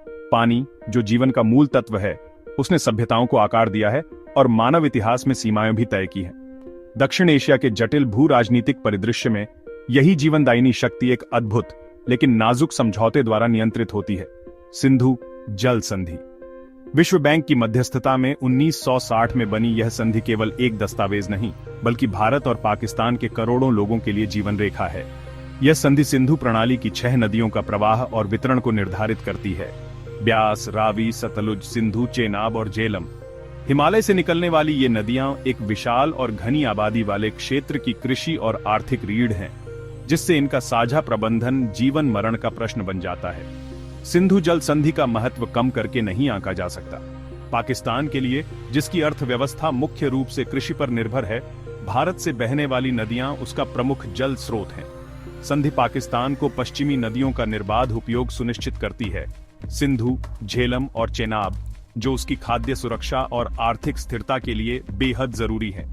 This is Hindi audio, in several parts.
पानी, जो जीवन का मूल तत्व है, उसने सभ्यताओं को आकार दिया है और मानव इतिहास में सीमाएं भी तय की हैं। दक्षिण एशिया के जटिल भू राजनीतिक परिदृश्य में यही जीवनदायिनी शक्ति एक अद्भुत लेकिन नाजुक समझौते द्वारा नियंत्रित होती है, सिंधु जल संधि। विश्व बैंक की मध्यस्थता में 1960 में बनी यह संधि केवल एक दस्तावेज नहीं, बल्कि भारत और पाकिस्तान के करोड़ों लोगों के लिए जीवन रेखा है। यह संधि सिंधु प्रणाली की 6 नदियों का प्रवाह और वितरण को निर्धारित करती है: ब्यास, रावी, सतलुज, सिंधु, चेनाब और झेलम। हिमालय से निकलने वाली ये नदियां एक विशाल और घनी आबादी वाले क्षेत्र की कृषि और आर्थिक रीढ़ हैं, जिससे इनका साझा प्रबंधन जीवन मरण का प्रश्न बन जाता है। सिंधु जल संधि का महत्व कम करके नहीं आंका जा सकता। पाकिस्तान के लिए, जिसकी अर्थव्यवस्था मुख्य रूप से कृषि पर निर्भर है, भारत से बहने वाली नदियां उसका प्रमुख जल स्रोत हैं। संधि पाकिस्तान को पश्चिमी नदियों का निर्बाध उपयोग सुनिश्चित करती है: सिंधु, झेलम और चेनाब, जो उसकी खाद्य सुरक्षा और आर्थिक स्थिरता के लिए बेहद जरूरी है।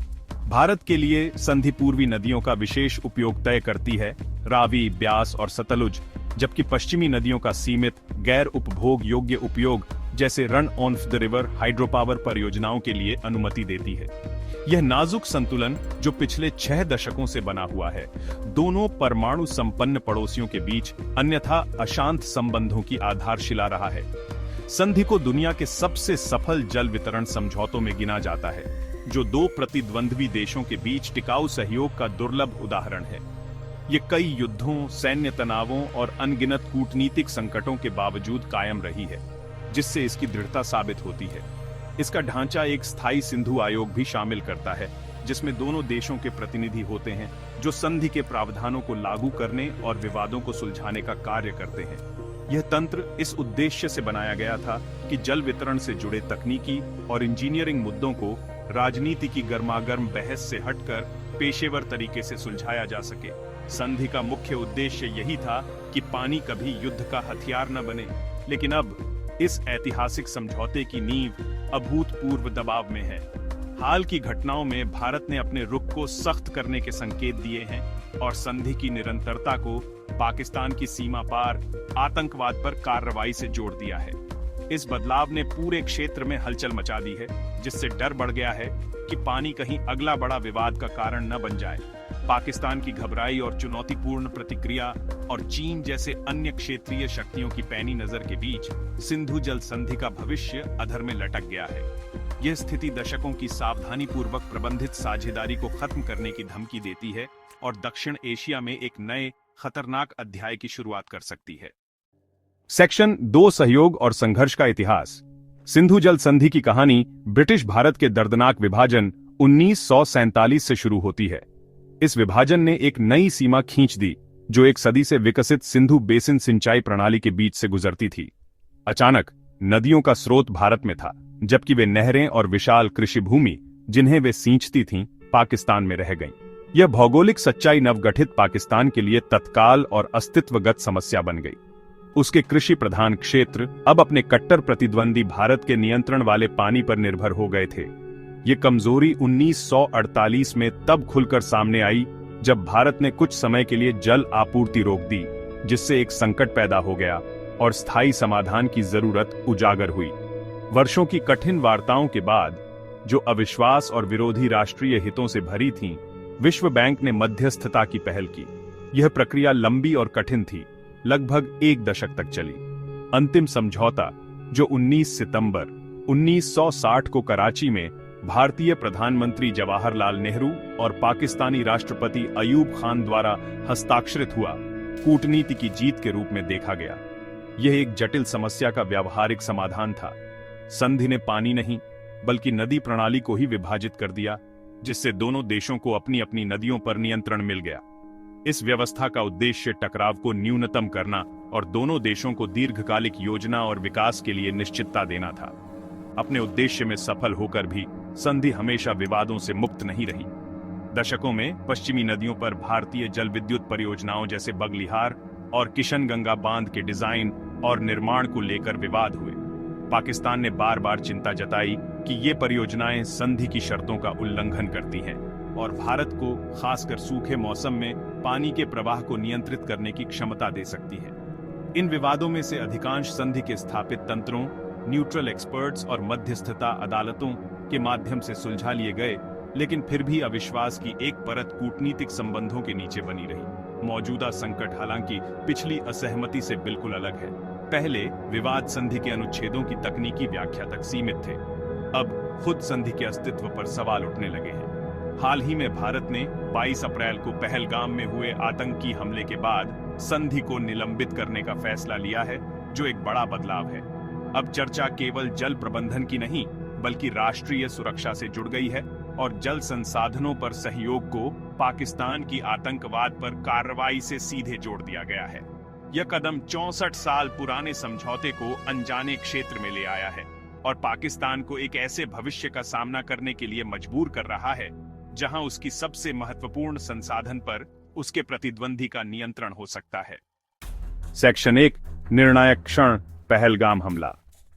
भारत के लिए संधि पूर्वी नदियों का विशेष उपयोग तय करती है: रावी, ब्यास और सतलुज, जबकि पश्चिमी नदियों का सीमित, गैर उपभोग योग्य उपयोग जैसे run on the river hydropower परियोजनाओं के लिए अनुमति देती है। यह नाजुक संतुलन, जो पिछले 6 दशकों से बना हुआ है, दोनों परमाणु संपन्न पड़ोसियों के बीच अन्यथा अशांत संबंधों की आधारशिला रहा है। संधि को दुनिया के सबसे सफल जल वितरण समझौतों में गिना जाता है, जो 2 प्रतिद्वंद्वी देशों के बीच टिकाऊ सहयोग का दुर्लभ उदाहरण है। ये कई युद्धों, सैन्य तनावों और अनगिनत कूटनीतिक संकटों के बावजूद कायम रही है, जिससे इसकी दृढ़ता साबित होती है। इसका ढांचा एक स्थायी सिंधु आयोग भी शामिल करता है, जिसमें दोनों देशों के प्रतिनिधि होते हैं, जो संधि के प्रावधानों को लागू करने और विवादों को सुलझाने का कार्य करते हैं। यह तंत्र इस उद्देश्य से बनाया गया था कि जल वितरण से जुड़े तकनीकी और इंजीनियरिंग मुद्दों को राजनीति की गर्मागर्म बहस से हटकर पेशेवर तरीके से सुलझाया जा सके। संधि का मुख्य उद्देश्य यही था कि पानी कभी युद्ध का हथियार न बने, लेकिन अब इस ऐतिहासिक समझौते की नींव अभूतपूर्व दबाव में है। हाल की घटनाओं में भारत ने अपने रुख को सख्त करने के संकेत दिए हैं और संधि की निरंतरता को पाकिस्तान की सीमा पार आतंकवाद पर कार्रवाई से जोड़ दिया है। इस बदलाव ने पूरे क्षेत्र में हलचल मचा दी है, जिससे डर बढ़ गया है कि पानी कहीं अगला बड़ा विवाद का कारण न बन जाए। पाकिस्तान की घबराई और चुनौतीपूर्ण प्रतिक्रिया और चीन जैसे अन्य क्षेत्रीय शक्तियों की पैनी नजर के बीच सिंधु जल संधि का भविष्य अधर में लटक गया है। यह स्थिति दशकों की सावधानीपूर्वक प्रबंधित साझेदारी को खत्म करने की धमकी देती है और दक्षिण एशिया में एक नए खतरनाक अध्याय की शुरुआत कर सकती है। सेक्शन 2: सहयोग और संघर्ष का इतिहास। सिंधु जल संधि की कहानी ब्रिटिश भारत के दर्दनाक विभाजन 1947 से शुरू होती है। इस विभाजन ने एक नई सीमा खींच दी, जो एक सदी से विकसित सिंधु बेसिन सिंचाई प्रणाली के बीच से गुजरती थी। अचानक नदियों का स्रोत भारत में था, जबकि वे नहरें और विशाल कृषि भूमि जिन्हें वे सींचती थीं, पाकिस्तान में रह गईं। यह भौगोलिक सच्चाई नवगठित पाकिस्तान के लिए तत्काल और अस्तित्वगत समस्या बन गई। उसके कृषि प्रधान क्षेत्र अब अपने कट्टर प्रतिद्वंदी भारत के नियंत्रण वाले पानी पर निर्भर हो गए थे। ये कमजोरी 1948 में तब खुलकर सामने आई जब भारत ने कुछ समय के लिए जल आपूर्ति रोक दी, जिससे एक संकट पैदा हो गया और स्थायी समाधान की जरूरत उजागर हुई। वर्षों की कठिन वार्ताओं के बाद, जो अविश्वास और विरोधी राष्ट्रीय हितों से भरी थीं, विश्व बैंक ने मध्यस्थता की पहल की। यह प्रक्रिया लंबी और कठिन थी, लगभग 1 दशक तक चली। अंतिम समझौता, जो 19 सितंबर 1960 को कराची में भारतीय प्रधानमंत्री जवाहरलाल नेहरू और पाकिस्तानी राष्ट्रपति अयूब खान द्वारा हस्ताक्षरित हुआ, कूटनीति की जीत के रूप में देखा गया। यह एक जटिल समस्या का व्यावहारिक समाधान था। संधि ने पानी नहीं, बल्कि नदी प्रणाली को ही विभाजित कर दिया, जिससे दोनों देशों को अपनी अपनी नदियों पर नियंत्रण मिल गया। इस व्यवस्था का उद्देश्य टकराव को न्यूनतम करना और दोनों देशों को दीर्घकालिक योजना और विकास के लिए निश्चितता देना था। अपने उद्देश्य में सफल होकर भी संधि हमेशा विवादों से मुक्त नहीं रही। दशकों में पश्चिमी नदियों पर भारतीय जल विद्युत परियोजनाओं जैसे बगलिहार और किशनगंगा बांध के डिजाइन और निर्माण को लेकर विवाद हुए। पाकिस्तान ने बार बार चिंता जताई कि ये परियोजनाएं संधि की शर्तों का उल्लंघन करती हैं और भारत को खासकर सूखे मौसम में पानी के प्रवाह को नियंत्रित करने की क्षमता दे सकती है। इन विवादों में से अधिकांश संधि के स्थापित तंत्रों, न्यूट्रल एक्सपर्ट्स और मध्यस्थता अदालतों के माध्यम से सुलझा लिए गए, लेकिन फिर भी अविश्वास की एक परत कूटनीतिक संबंधों के नीचे बनी रही। मौजूदा संकट हालांकि पिछली असहमति से बिल्कुल अलग है। पहले विवाद संधि के अनुच्छेदों की तकनीकी व्याख्या तक सीमित थे, अब खुद संधि के अस्तित्व पर सवाल उठने लगे हैं। हाल ही में भारत ने 22 अप्रैल को पहलगाम में हुए आतंकी हमले के बाद संधि को निलंबित करने का फैसला लिया है, जो एक बड़ा बदलाव है। अब चर्चा केवल जल प्रबंधन की नहीं, बल्कि राष्ट्रीय सुरक्षा से जुड़ गई है और जल संसाधनों पर सहयोग को पाकिस्तान की आतंकवाद पर कार्रवाई से सीधे जोड़ दिया गया है। यह कदम 64 साल पुराने समझौते को अनजाने क्षेत्र में ले आया है और पाकिस्तान को एक ऐसे भविष्य का सामना करने के लिए मजबूर कर रहा है जहां उसकी सबसे महत्वपूर्ण संसाधन पर उसके प्रतिद्वंदी का नियंत्रण हो सकता है। सेक्शन 1, निर्णायक क्षण, पहलगाम हमला।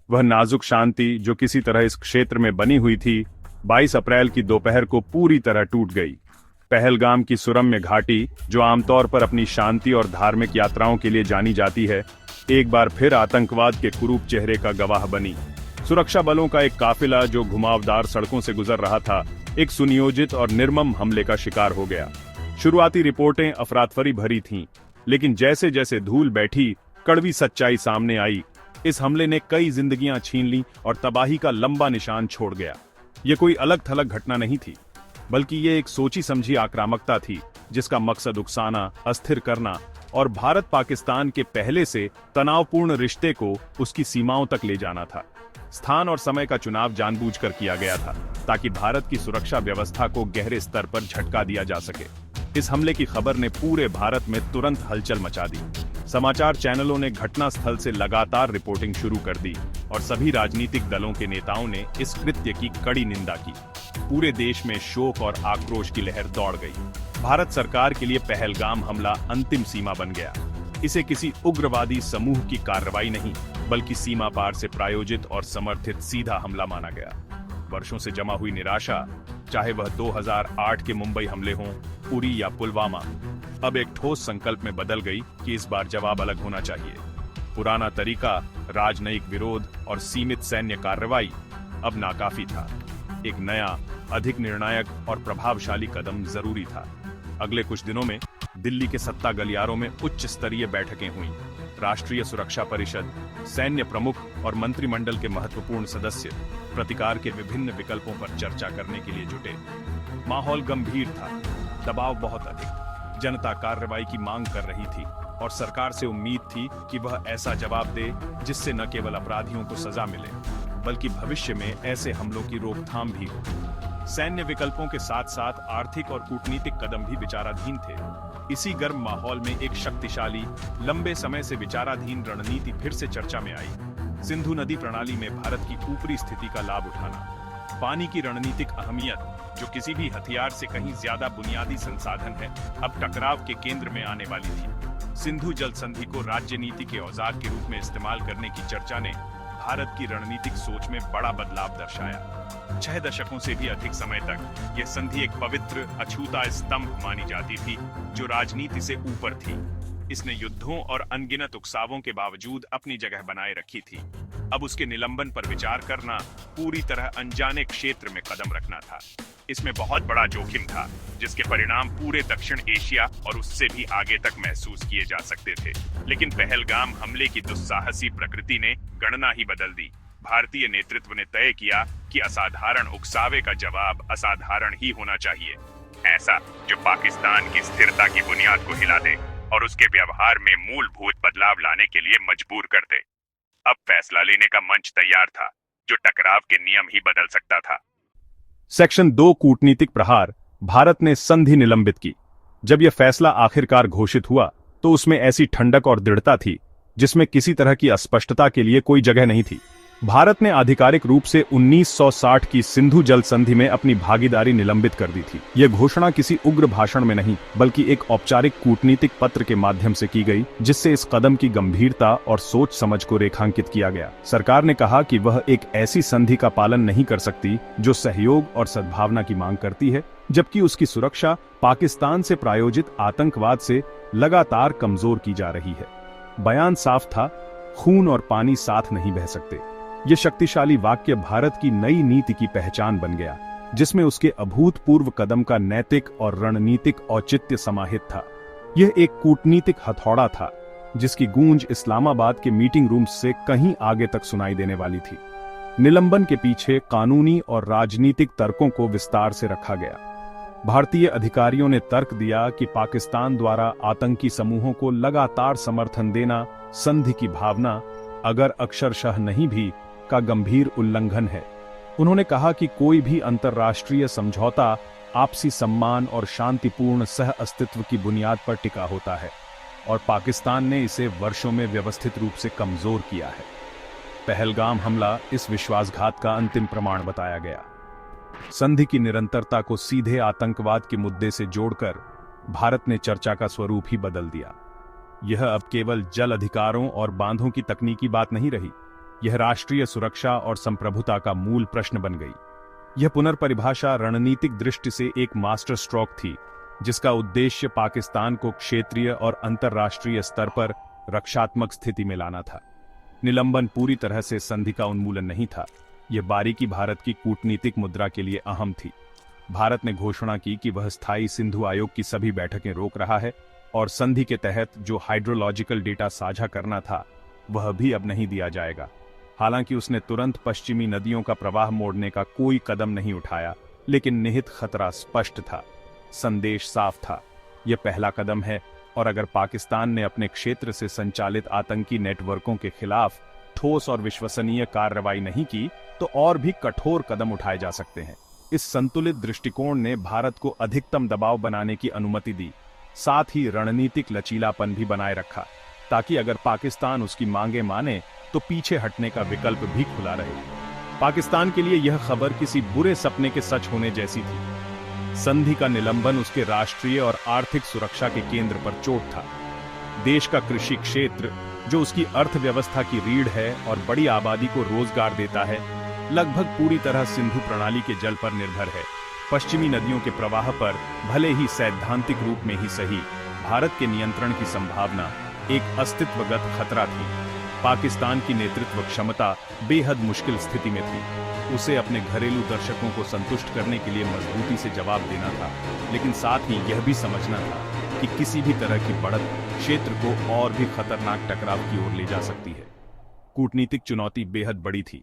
वह नाजुक शांति जो किसी तरह इस क्षेत्र में बनी हुई थी, 22 अप्रैल की दोपहर को पूरी तरह टूट गई। पहलगाम की सुरम्य घाटी, जो आमतौर पर अपनी शांति और धार्मिक यात्राओं के लिए जानी जाती है, एक बार फिर आतंकवाद के कुरूप चेहरे का गवाह बनी। सुरक्षा बलों का एक काफिला जो घुमावदार सड़कों से गुजर रहा था, एक सुनियोजित और निर्मम हमले का शिकार हो गया। शुरुआती रिपोर्टें अफरातफरी भरी थीं, लेकिन जैसे जैसे धूल बैठी, कड़वी सच्चाई सामने आई। इस हमले ने कई जिंदगियां छीन लीं और तबाही का लंबा निशान छोड़ गया। ये कोई अलग थलग घटना नहीं थी, बल्कि ये एक सोची समझी आक्रामकता थी, जिसका मकसद उकसाना, अस्थिर करना और भारत पाकिस्तान के पहले से तनावपूर्ण रिश्ते को उसकी सीमाओं तक ले जाना था। स्थान और समय का चुनाव जानबूझकर किया गया था, ताकि भारत की सुरक्षा व्यवस्था को गहरे स्तर पर झटका दिया जा सके। इस हमले की खबर ने पूरे भारत में तुरंत हलचल मचा दी। समाचार चैनलों ने घटनास्थल से लगातार रिपोर्टिंग शुरू कर दी और सभी राजनीतिक दलों के नेताओं ने इस कृत्य की कड़ी निंदा की। पूरे देश में शोक और आक्रोश की लहर दौड़ गई। भारत सरकार के लिए पहलगाम हमला अंतिम सीमा बन गया। इसे किसी उग्रवादी समूह की कार्रवाई नहीं, बल्कि सीमा पार से प्रायोजित और समर्थित सीधा हमला माना गया। वर्षों से जमा हुई निराशा, चाहे वह 2008 के मुंबई हमले हों, उरी या पुलवामा, अब एक ठोस संकल्प में बदल गई कि इस बार जवाब अलग होना चाहिए। पुराना तरीका, राजनयिक विरोध और सीमित सैन्य कार्रवाई, अब नाकाफी था। एक नया, अधिक निर्णायक और प्रभावशाली कदम जरूरी था। अगले कुछ दिनों में दिल्ली के सत्ता गलियारों में उच्च स्तरीय बैठकें हुईं। राष्ट्रीय सुरक्षा परिषद, सैन्य प्रमुख और मंत्रिमंडल के महत्वपूर्ण सदस्य प्रतिकार के विभिन्न विकल्पों पर चर्चा करने के लिए जुटे। माहौल गंभीर था, दबाव बहुत अधिक। जनता कार्रवाई की मांग कर रही थी और सरकार से उम्मीद थी कि वह ऐसा जवाब दे जिससे न केवल अपराधियों को सजा मिले, बल्कि भविष्य में ऐसे हमलों की रोकथाम भी हो। सैन्य विकल्पों के साथ साथ आर्थिक और कूटनीतिक कदम भी विचाराधीन थे। इसी गर्म माहौल में एक शक्तिशाली, लंबे समय से विचाराधीन रणनीति फिर से चर्चा में आई। सिंधु नदी प्रणाली में भारत की ऊपरी स्थिति का लाभ उठाना। पानी की रणनीतिक अहमियत, जो किसी भी हथियार से कहीं ज्यादा बुनियादी संसाधन है, अब टकराव के केंद्र में आने वाली थी। सिंधु जल संधि को राज्य नीति के औजार के रूप में इस्तेमाल करने की चर्चा ने भारत की रणनीतिक सोच में बड़ा बदलाव दर्शाया। 6 दशकों से भी अधिक समय तक यह संधि एक पवित्र, अछूता स्तंभ मानी जाती थी, जो राजनीति से ऊपर थी। इसने युद्धों और अनगिनत उकसावों के बावजूद अपनी जगह बनाए रखी थी। अब उसके निलंबन पर विचार करना पूरी तरह अनजाने क्षेत्र में कदम रखना था। इसमें बहुत बड़ा जोखिम था, जिसके परिणाम पूरे दक्षिण एशिया और उससे भी आगे तक महसूस किए जा सकते थे। लेकिन पहलगाम हमले की दुस्साहसी प्रकृति ने गणना ही बदल दी। भारतीय नेतृत्व ने तय किया कि असाधारण उकसावे का जवाब असाधारण ही होना चाहिए, ऐसा जो पाकिस्तान की स्थिरता की बुनियाद को हिला दे और उसके व्यवहार में मूलभूत बदलाव लाने के लिए मजबूर कर दे। अब फैसला लेने का मंच तैयार था, जो टकराव के नियम ही बदल सकता था। सेक्शन 2, कूटनीतिक प्रहार। भारत ने संधि निलंबित की। जब यह फैसला आखिरकार घोषित हुआ, तो उसमें ऐसी ठंडक और दृढ़ता थी जिसमें किसी तरह की अस्पष्टता के लिए कोई जगह नहीं थी। भारत ने आधिकारिक रूप से 1960 की सिंधु जल संधि में अपनी भागीदारी निलंबित कर दी थी। यह घोषणा किसी उग्र भाषण में नहीं, बल्कि एक औपचारिक कूटनीतिक पत्र के माध्यम से की गई, जिससे इस कदम की गंभीरता और सोच समझ को रेखांकित किया गया। सरकार ने कहा कि वह एक ऐसी संधि का पालन नहीं कर सकती जो सहयोग और सद्भावना की मांग करती है, जबकि उसकी सुरक्षा पाकिस्तान से प्रायोजित आतंकवाद से लगातार कमजोर की जा रही है। बयान साफ था, खून और पानी साथ नहीं बह सकते। यह शक्तिशाली वाक्य भारत की नई नीति की पहचान बन गया, जिसमें उसके अभूतपूर्व कदम का नैतिक और रणनीतिक औचित्य समाहित था। यह एक कूटनीतिक हथौड़ा था, जिसकी गूंज इस्लामाबाद के मीटिंग रूम्स से कहीं आगे तक सुनाई देने वाली थी। निलंबन के पीछे कानूनी और राजनीतिक तर्कों को विस्तार से रखा गया। भारतीय अधिकारियों ने तर्क दिया कि पाकिस्तान द्वारा आतंकी समूहों को लगातार समर्थन देना संधि की भावना, अगर अक्षरशः नहीं भी, का गंभीर उल्लंघन है। उन्होंने कहा कि कोई भी अंतर्राष्ट्रीय समझौता आपसी सम्मान और शांतिपूर्ण सह अस्तित्व की बुनियाद पर टिका होता है, और पाकिस्तान ने इसे वर्षों में व्यवस्थित रूप से कमजोर किया है। पहलगाम हमला इस विश्वासघात का अंतिम प्रमाण बताया गया। संधि की निरंतरता को सीधे आतंकवाद के मुद्दे से जोड़कर भारत ने चर्चा का स्वरूप ही बदल दिया। यह अब केवल जल अधिकारों और बांधों की तकनीकी बात नहीं रही, यह राष्ट्रीय सुरक्षा और संप्रभुता का मूल प्रश्न बन गई। यह पुनर्परिभाषा रणनीतिक दृष्टि से एक मास्टर स्ट्रोक थी, जिसका उद्देश्य पाकिस्तान को क्षेत्रीय और अंतर्राष्ट्रीय स्तर पर रक्षात्मक स्थिति में लाना था। निलंबन पूरी तरह से संधि का उन्मूलन नहीं था, यह बारीकी भारत की कूटनीतिक मुद्रा के लिए अहम थी। भारत ने घोषणा की कि वह स्थायी सिंधु आयोग की सभी बैठकें रोक रहा है, और संधि के तहत जो हाइड्रोलॉजिकल डेटा साझा करना था वह भी अब नहीं दिया जाएगा। हालांकि उसने तुरंत पश्चिमी नदियों का प्रवाह मोड़ने का कोई कदम नहीं उठाया, लेकिन निहित खतरा स्पष्ट था। संदेश साफ था, यह पहला कदम है, और अगर पाकिस्तान ने अपने क्षेत्र से संचालित आतंकी नेटवर्कों के खिलाफ ठोस और विश्वसनीय कार्रवाई नहीं की, तो और भी कठोर कदम उठाए जा सकते हैं। इस संतुलित दृष्टिकोण ने भारत को अधिकतम दबाव बनाने की अनुमति दी, साथ ही रणनीतिक लचीलापन भी बनाए रखा, ताकि अगर पाकिस्तान उसकी मांगे माने तो पीछे हटने का विकल्प भी खुला रहे। पाकिस्तान के लिए यह खबर किसी बुरे सपने के सच होने जैसी थी। संधि का निलंबन उसके राष्ट्रीय और आर्थिक सुरक्षा के केंद्र पर चोट था। देश का कृषि क्षेत्र, जो उसकी अर्थव्यवस्था की रीढ़ है और बड़ी आबादी को रोजगार देता है, लगभग पूरी तरह सिंधु प्रणाली के जल पर निर्भर है। पश्चिमी नदियों के प्रवाह पर भले ही सैद्धांतिक रूप में ही सही, भारत के नियंत्रण की संभावना एक अस्तित्वगत खतरा थी। पाकिस्तान की नेतृत्व क्षमता बेहद मुश्किल स्थिति में थी। उसे अपने घरेलू दर्शकों को संतुष्ट करने के लिए मजबूती से जवाब देना था, लेकिन साथ ही यह भी समझना था कि किसी भी तरह की बढ़त क्षेत्र को और भी खतरनाक टकराव की ओर ले जा सकती है। कूटनीतिक चुनौती बेहद बड़ी थी।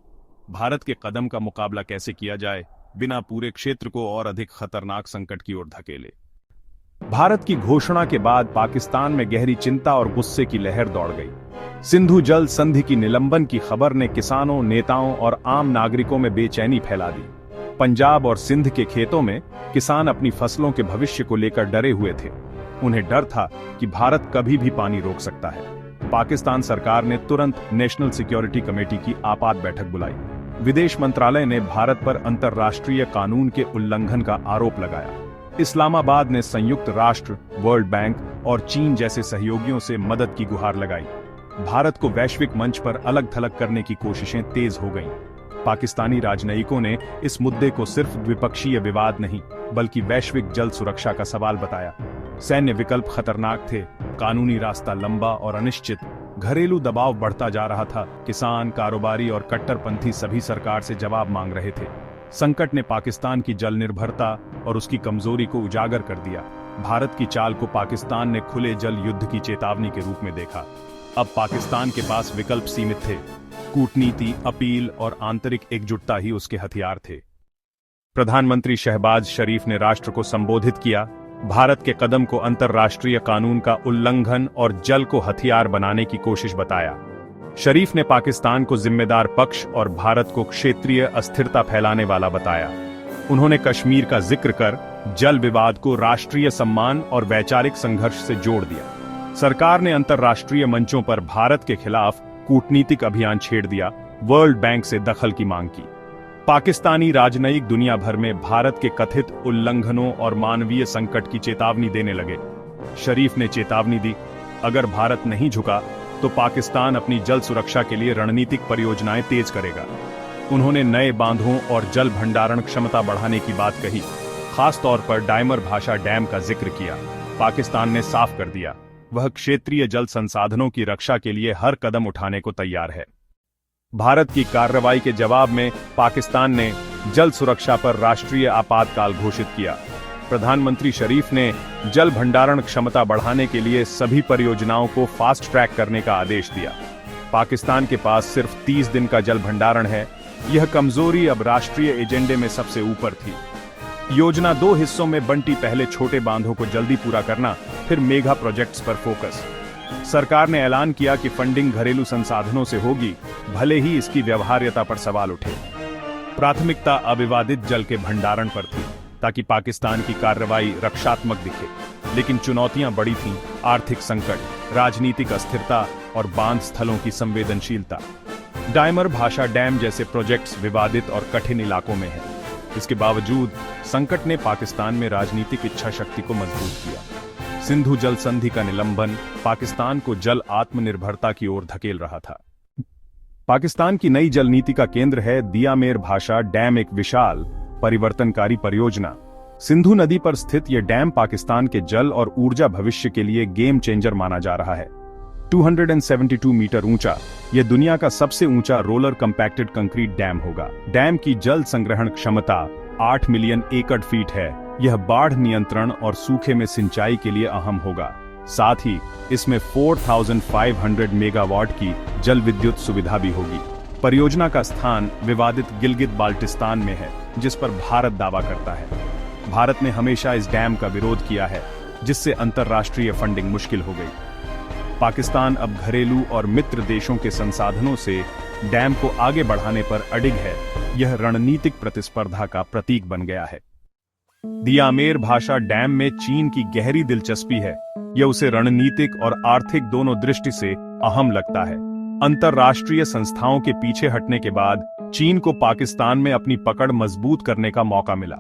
भारत के कदम का मुकाबला कैसे किया जाए बिना पूरे क्षेत्र को और अधिक खतरनाक संकट की ओर धकेले। भारत की घोषणा के बाद पाकिस्तान में गहरी चिंता और गुस्से की लहर दौड़ गई। सिंधु जल संधि की निलंबन की खबर ने किसानों, नेताओं और आम नागरिकों में बेचैनी फैला दी। पंजाब और सिंध के खेतों में किसान अपनी फसलों के भविष्य को लेकर डरे हुए थे। उन्हें डर था कि भारत कभी भी पानी रोक सकता है। पाकिस्तान सरकार ने तुरंत नेशनल सिक्योरिटी कमेटी की आपात बैठक बुलाई। विदेश मंत्रालय ने भारत पर अंतर्राष्ट्रीय कानून के उल्लंघन का आरोप लगाया। इस्लामाबाद ने संयुक्त राष्ट्र, वर्ल्ड बैंक और चीन जैसे सहयोगियों से मदद की गुहार लगाई। भारत को वैश्विक मंच पर अलग थलग करने की कोशिशें तेज हो गईं। पाकिस्तानी राजनयिकों ने इस मुद्दे को सिर्फ द्विपक्षीय विवाद नहीं, बल्कि वैश्विक जल सुरक्षा का सवाल बताया। सैन्य विकल्प खतरनाक थे, कानूनी रास्ता लंबा और अनिश्चित, घरेलू दबाव बढ़ता जा रहा था। किसान, कारोबारी और कट्टरपंथी सभी सरकार से जवाब मांग रहे थे। संकट ने पाकिस्तान की जल निर्भरता और उसकी कमजोरी को उजागर कर दिया। भारत की चाल को पाकिस्तान ने खुले जल युद्ध की चेतावनी के रूप में देखा। अब पाकिस्तान के पास विकल्प सीमित थे। कूटनीति, अपील और आंतरिक एकजुटता ही उसके हथियार थे। प्रधानमंत्री शहबाज शरीफ ने राष्ट्र को संबोधित किया, भारत के कदम को अंतर्राष्ट्रीय कानून का उल्लंघन और जल को हथियार बनाने की कोशिश बताया। शरीफ ने पाकिस्तान को जिम्मेदार पक्ष और भारत को क्षेत्रीय अस्थिरता फैलाने वाला बताया। उन्होंने कश्मीर का जिक्र कर जल विवाद को राष्ट्रीय सम्मान और वैचारिक संघर्ष से जोड़ दिया। सरकार ने अंतर्राष्ट्रीय मंचों पर भारत के खिलाफ कूटनीतिक अभियान छेड़ दिया, वर्ल्ड बैंक से दखल की मांग की। पाकिस्तानी राजनयिक दुनिया भर में भारत के कथित उल्लंघनों और मानवीय संकट की चेतावनी देने लगे। शरीफ ने चेतावनी दी, अगर भारत नहीं झुका तो पाकिस्तान अपनी जल सुरक्षा के लिए रणनीतिक परियोजनाएं तेज करेगा। उन्होंने नए बांधों और जल भंडारण क्षमता बढ़ाने की बात कही, खास तौर पर डायमर भाषा डैम का जिक्र किया। पाकिस्तान ने साफ कर दिया, वह क्षेत्रीय जल संसाधनों की रक्षा के लिए हर कदम उठाने को तैयार है। भारत की कार्रवाई के जवाब में पाकिस्तान ने जल सुरक्षा पर राष्ट्रीय आपातकाल घोषित किया। प्रधानमंत्री शरीफ ने जल भंडारण क्षमता बढ़ाने के लिए सभी परियोजनाओं को फास्ट ट्रैक करने का आदेश दिया। पाकिस्तान के पास सिर्फ 30 दिन का जल भंडारण है। यह कमजोरी अब राष्ट्रीय एजेंडे में सबसे ऊपर थी। योजना 2 हिस्सों में बंटी, पहले छोटे बांधों को जल्दी पूरा करना, फिर मेगा प्रोजेक्ट्स पर फोकस। सरकार ने ऐलान किया कि फंडिंग घरेलू संसाधनों से होगी, भले ही इसकी व्यवहार्यता पर सवाल उठे। प्राथमिकता अविवादित जल के भंडारण पर थी, ताकि पाकिस्तान की कार्रवाई रक्षात्मक दिखे। लेकिन चुनौतियां बड़ी थीं: आर्थिक संकट, राजनीतिक अस्थिरता और बांध स्थलों की संवेदनशीलता। डायमर भाषा डैम जैसे प्रोजेक्ट्स विवादित और कठिन इलाकों में हैं। इसके बावजूद संकट ने पाकिस्तान में राजनीतिक इच्छा शक्ति को मजबूत किया। सिंधु जल संधि का निलंबन पाकिस्तान को जल आत्मनिर्भरता की ओर धकेल रहा था। पाकिस्तान की नई जल नीति का केंद्र है दियामेर भाषा डैम, एक विशाल परिवर्तनकारी परियोजना। सिंधु नदी पर स्थित यह डैम पाकिस्तान के जल और ऊर्जा भविष्य के लिए गेम चेंजर माना जा रहा है। 272 मीटर ऊंचा, यह दुनिया का सबसे ऊंचा रोलर कंपैक्टेड कंक्रीट डैम होगा। डैम की जल संग्रहण क्षमता 8 मिलियन एकड़ फीट है। यह बाढ़ नियंत्रण और सूखे में सिंचाई के लिए अहम होगा। साथ ही इसमें 4500 मेगावाट की जल विद्युत सुविधा भी होगी। परियोजना का स्थान विवादित गिलगित बाल्टिस्तान में है, जिस पर भारत दावा करता है। भारत ने हमेशा इस डैम का विरोध किया है, जिससे अंतर्राष्ट्रीय फंडिंग मुश्किल हो गई। पाकिस्तान अब घरेलू और मित्र देशों के संसाधनों से डैम को आगे बढ़ाने पर अडिग है। यह रणनीतिक प्रतिस्पर्धा का प्रतीक बन गया है। दियामेर भाषा डैम में चीन की गहरी दिलचस्पी है। यह उसे रणनीतिक और आर्थिक दोनों दृष्टि से अहम लगता है। अंतर्राष्ट्रीय संस्थाओं के पीछे हटने के बाद चीन को पाकिस्तान में अपनी पकड़ मजबूत करने का मौका मिला।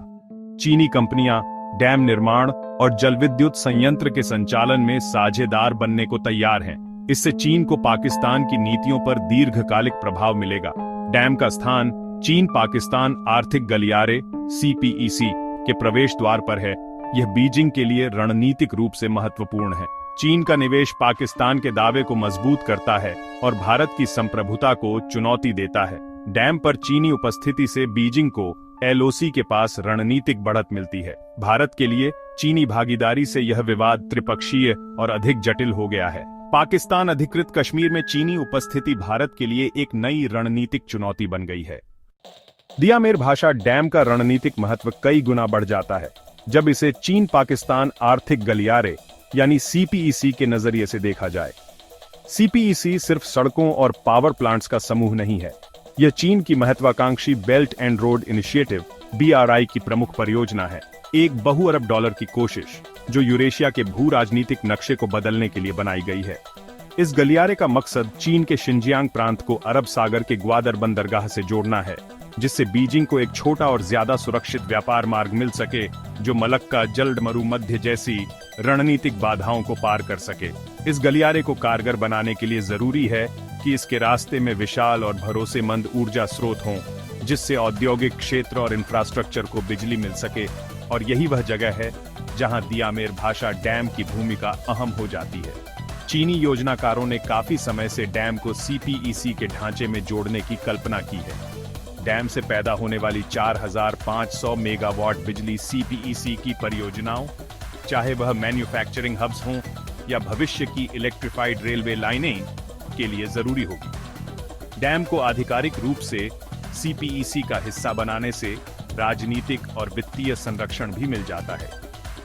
चीनी कंपनियां डैम निर्माण और जलविद्युत संयंत्र के संचालन में साझेदार बनने को तैयार हैं। इससे चीन को पाकिस्तान की नीतियों पर दीर्घकालिक प्रभाव मिलेगा। डैम का स्थान चीन पाकिस्तान आर्थिक गलियारे CPEC के प्रवेश द्वार पर है। यह बीजिंग के लिए रणनीतिक रूप से महत्वपूर्ण है। चीन का निवेश पाकिस्तान के दावे को मजबूत करता है और भारत की संप्रभुता को चुनौती देता है। डैम पर चीनी उपस्थिति से बीजिंग को LOC के पास रणनीतिक बढ़त मिलती है। भारत के लिए चीनी भागीदारी से यह विवाद त्रिपक्षीय और अधिक जटिल हो गया है। पाकिस्तान अधिकृत कश्मीर में चीनी उपस्थिति भारत के लिए एक नई रणनीतिक चुनौती बन गई है। दियामेर भाषा डैम का रणनीतिक महत्व कई गुना बढ़ जाता है जब इसे चीन पाकिस्तान आर्थिक गलियारे यानी CPEC के नजरिए से देखा जाए। CPEC सिर्फ सड़कों और पावर प्लांट्स का समूह नहीं है। यह चीन की महत्वाकांक्षी belt and road initiative BRI की प्रमुख परियोजना है, एक बहु-अरब डॉलर की कोशिश जो यूरेशिया के भू राजनीतिक नक्शे को बदलने के लिए बनाई गई है। इस गलियारे का मकसद चीन के शिनजियांग प्रांत को अरब सागर के ग्वादर बंदरगाह से जोड़ना है, जिससे बीजिंग को एक छोटा और ज्यादा सुरक्षित व्यापार मार्ग मिल सके जो मलक्का, जलडमरू मध्य जैसी रणनीतिक बाधाओं को पार कर सके। इस गलियारे को कारगर बनाने के लिए जरूरी है कि इसके रास्ते में विशाल और भरोसेमंद ऊर्जा स्रोत हों, जिससे औद्योगिक क्षेत्र और इंफ्रास्ट्रक्चर को बिजली मिल सके। और यही वह जगह है जहां दियामेर भाषा डैम की भूमिका अहम हो जाती है। चीनी योजनाकारों ने काफी समय से डैम को CPEC के ढांचे में जोड़ने की कल्पना की है। डैम से पैदा होने वाली 4500 मेगावाट बिजली CPEC की परियोजनाओं, चाहे वह मैन्युफैक्चरिंग हब्स हों या भविष्य की इलेक्ट्रिफाइड रेलवे लाइनें, के लिए जरूरी होगी। डैम को आधिकारिक रूप से CPEC का हिस्सा बनाने से राजनीतिक और वित्तीय संरक्षण भी मिल जाता है,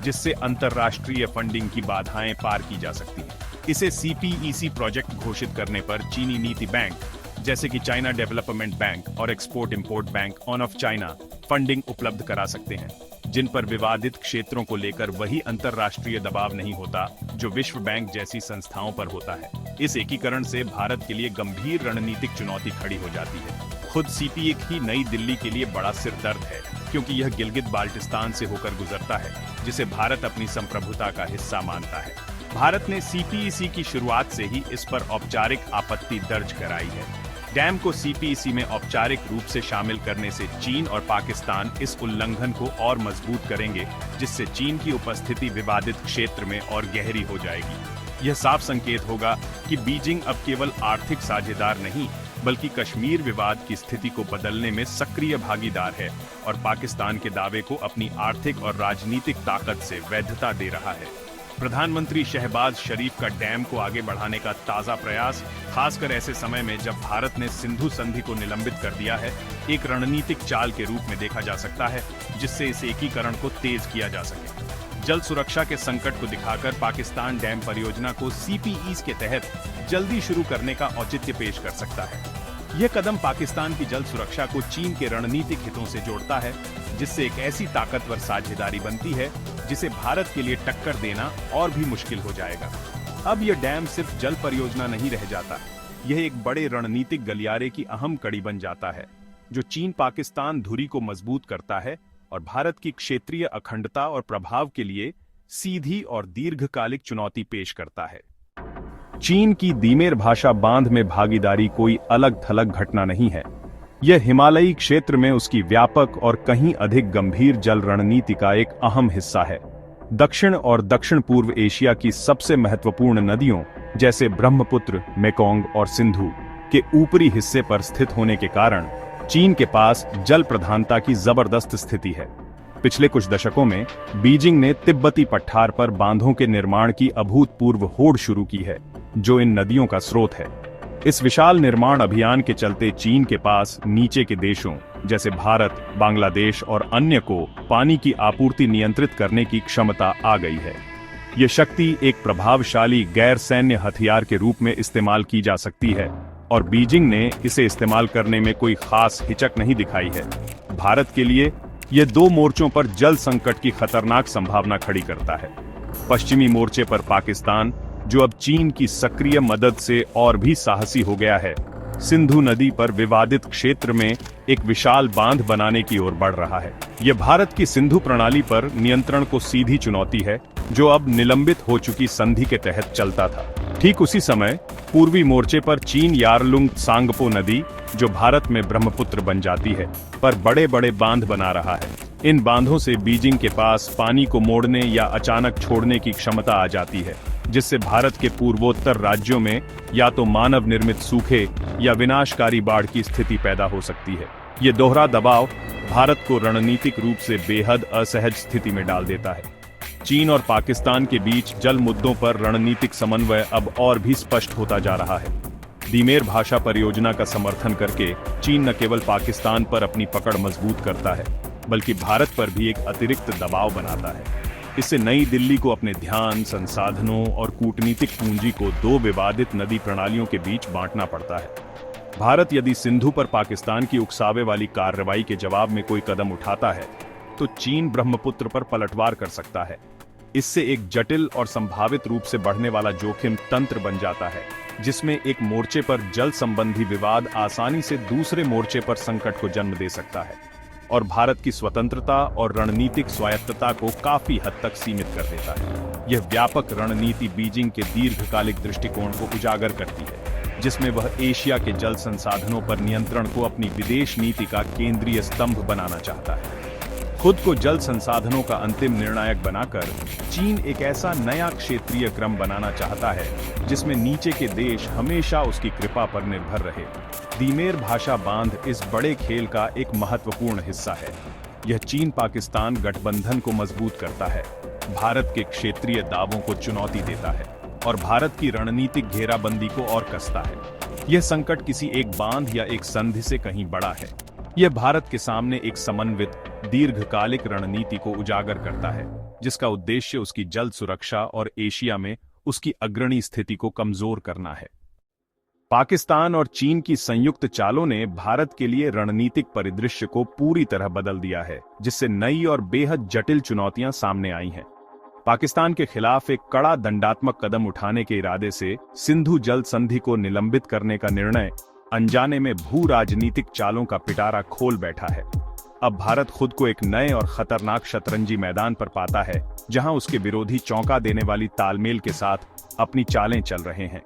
जिससे अंतर्राष्ट्रीय फंडिंग की बाधाएं पार की जा सकती हैं। इसे CPEC प्रोजेक्ट घोषित करने पर चीनी नीति बैंक जैसे कि चाइना डेवलपमेंट बैंक और export import bank of China funding उपलब्ध करा सकते हैं, जिन पर विवादित क्षेत्रों को लेकर वही अंतर्राष्ट्रीय दबाव नहीं होता जो विश्व बैंक जैसी संस्थाओं पर होता है। इस एकीकरण से भारत के लिए गंभीर रणनीतिक चुनौती खड़ी हो जाती है। खुद CPEC ही नई दिल्ली के लिए बड़ा सिरदर्द है, क्योंकि यह गिलगित बाल्टिस्तान से होकर गुजरता है, जिसे भारत अपनी संप्रभुता का हिस्सा मानता है। भारत ने CPEC की शुरुआत से ही इस पर औपचारिक आपत्ति दर्ज कराई है। डैम को CPEC में औपचारिक रूप से शामिल करने से चीन और पाकिस्तान इस उल्लंघन को और मजबूत करेंगे, जिससे चीन की उपस्थिति विवादित क्षेत्र में और गहरी हो जाएगी। यह साफ संकेत होगा कि बीजिंग अब केवल आर्थिक साझेदार नहीं बल्कि कश्मीर विवाद की स्थिति को बदलने में सक्रिय भागीदार है और पाकिस्तान के दावे को अपनी आर्थिक और राजनीतिक ताकत से वैधता दे रहा है। प्रधानमंत्री शहबाज शरीफ का डैम को आगे बढ़ाने का ताजा प्रयास, खासकर ऐसे समय में जब भारत ने सिंधु संधि को निलंबित कर दिया है, एक रणनीतिक चाल के रूप में देखा जा सकता है जिससे इस एकीकरण को तेज किया जा सके। जल सुरक्षा के संकट को दिखाकर पाकिस्तान डैम परियोजना को CPEs के तहत जल्दी शुरू करने का औचित्य पेश कर सकता है। यह कदम पाकिस्तान की जल सुरक्षा को चीन के रणनीतिक हितों से जोड़ता है, जिससे एक ऐसी ताकतवर साझेदारी बनती है जिसे भारत के लिए टक्कर देना और भी मुश्किल हो जाएगा। अब यह डैम सिर्फ जल परियोजना नहीं रह जाता, यह एक बड़े रणनीतिक गलियारे की अहम कड़ी बन जाता है जो चीन पाकिस्तान धुरी को मजबूत करता है और भारत की क्षेत्रीय अखंडता और प्रभाव के लिए सीधी और दीर्घकालिक चुनौती पेश करता है। चीन की दीमेर भाषा बांध में भागीदारी कोई अलग थलग घटना नहीं है। यह हिमालयी क्षेत्र में उसकी व्यापक और कहीं अधिक गंभीर जल रणनीति का एक अहम हिस्सा है। दक्षिण और दक्षिण पूर्व एशिया की सबसे महत्वपूर्ण नदियों जैसे ब्रह्मपुत्र, मेकोंग और सिंधु के ऊपरी हिस्से पर स्थित होने के कारण चीन के पास जल प्रधानता की जबरदस्त स्थिति है। पिछले कुछ दशकों में बीजिंग ने तिब्बती पठार पर बांधों के निर्माण की अभूतपूर्व होड़ शुरू की है, जो इन नदियों का स्रोत है। इस विशाल निर्माण अभियान के चलते चीन के पास नीचे के देशों जैसे भारत, बांग्लादेश और अन्य को पानी की आपूर्ति नियंत्रित करने की क्षमता आ गई है। ये शक्ति एक प्रभावशाली गैर सैन्य हथियार के रूप में इस्तेमाल की जा सकती है और बीजिंग ने इसे इस्तेमाल करने में कोई खास हिचक नहीं दिखाई है। भारत के लिए यह दो मोर्चों पर जल संकट की खतरनाक संभावना खड़ी करता है। पश्चिमी मोर्चे पर पाकिस्तान, जो अब चीन की सक्रिय मदद से और भी साहसी हो गया है, सिंधु नदी पर विवादित क्षेत्र में एक विशाल बांध बनाने की ओर बढ़ रहा है। यह भारत की सिंधु प्रणाली पर नियंत्रण को सीधी चुनौती है, जो अब निलंबित हो चुकी संधि के तहत चलता था। ठीक उसी समय पूर्वी मोर्चे पर चीन यारलुंग त्सांगपो नदी, जो भारत में ब्रह्मपुत्र बन जाती है, पर बड़े बड़े बांध बना रहा है। इन बांधों से बीजिंग के पास पानी को मोड़ने या अचानक छोड़ने की क्षमता आ जाती है, जिससे भारत के पूर्वोत्तर राज्यों में या तो मानव निर्मित सूखे या विनाशकारी बाढ़ की स्थिति पैदा हो सकती है। ये दोहरा दबाव भारत को रणनीतिक रूप से बेहद असहज स्थिति में डाल देता है। चीन और पाकिस्तान के बीच जल मुद्दों पर रणनीतिक समन्वय अब और भी स्पष्ट होता जा रहा है। दीमेर भाषा परियोजना का समर्थन करके चीन न केवल पाकिस्तान पर अपनी पकड़ मजबूत करता है, बल्कि भारत पर भी एक अतिरिक्त दबाव बनाता है। इससे नई दिल्ली को अपने ध्यान, संसाधनों और कूटनीतिक पूंजी को दो विवादित नदी प्रणालियों के बीच बांटना पड़ता है। भारत यदि सिंधु पर पाकिस्तान की उकसावे वाली कार्रवाई के जवाब में कोई कदम उठाता है, तो चीन ब्रह्मपुत्र पर पलटवार कर सकता है। इससे एक जटिल और संभावित रूप से बढ़ने वाला जोखिम तंत्र बन जाता है, जिसमें एक मोर्चे पर जल संबंधी विवाद आसानी से दूसरे मोर्चे पर संकट को जन्म दे सकता है और भारत की स्वतंत्रता और रणनीतिक स्वायत्तता को काफी हद तक सीमित कर देता है। यह व्यापक रणनीति बीजिंग के दीर्घकालिक दृष्टिकोण को उजागर करती है, जिसमें वह एशिया के जल संसाधनों पर नियंत्रण को अपनी विदेश नीति का केंद्रीय स्तंभ बनाना चाहता है। खुद को जल संसाधनों का अंतिम निर्णायक बनाकर चीन एक ऐसा नया क्षेत्रीय क्रम बनाना चाहता है जिसमें नीचे के देश हमेशा उसकी कृपा पर निर्भर रहे। दीमेर भाषा बांध इस बड़े खेल का एक महत्वपूर्ण हिस्सा है। यह चीन पाकिस्तान गठबंधन को मजबूत करता है, भारत के क्षेत्रीय दावों को चुनौती देता है और भारत की रणनीतिक घेराबंदी को और कसता है। यह संकट किसी एक बांध या एक संधि से कहीं बड़ा है। यह भारत के सामने एक समन्वित दीर्घकालिक रणनीति को उजागर करता है, जिसका उद्देश्य उसकी जल सुरक्षा और एशिया में उसकी अग्रणी स्थिति को कमजोर करना है। पाकिस्तान और चीन की संयुक्त चालों ने भारत के लिए रणनीतिक परिदृश्य को पूरी तरह बदल दिया है, जिससे नई और बेहद जटिल चुनौतियां सामने आई हैं। पाकिस्तान के खिलाफ एक कड़ा दंडात्मक कदम उठाने के इरादे से सिंधु जल संधि को निलंबित करने का निर्णय अनजाने में भू राजनीतिक चालों का पिटारा खोल बैठा है। अब भारत खुद को एक नए और खतरनाक शतरंजी मैदान पर पाता है, जहां उसके विरोधी चौंका देने वाली तालमेल के साथ अपनी चालें चल रहे हैं।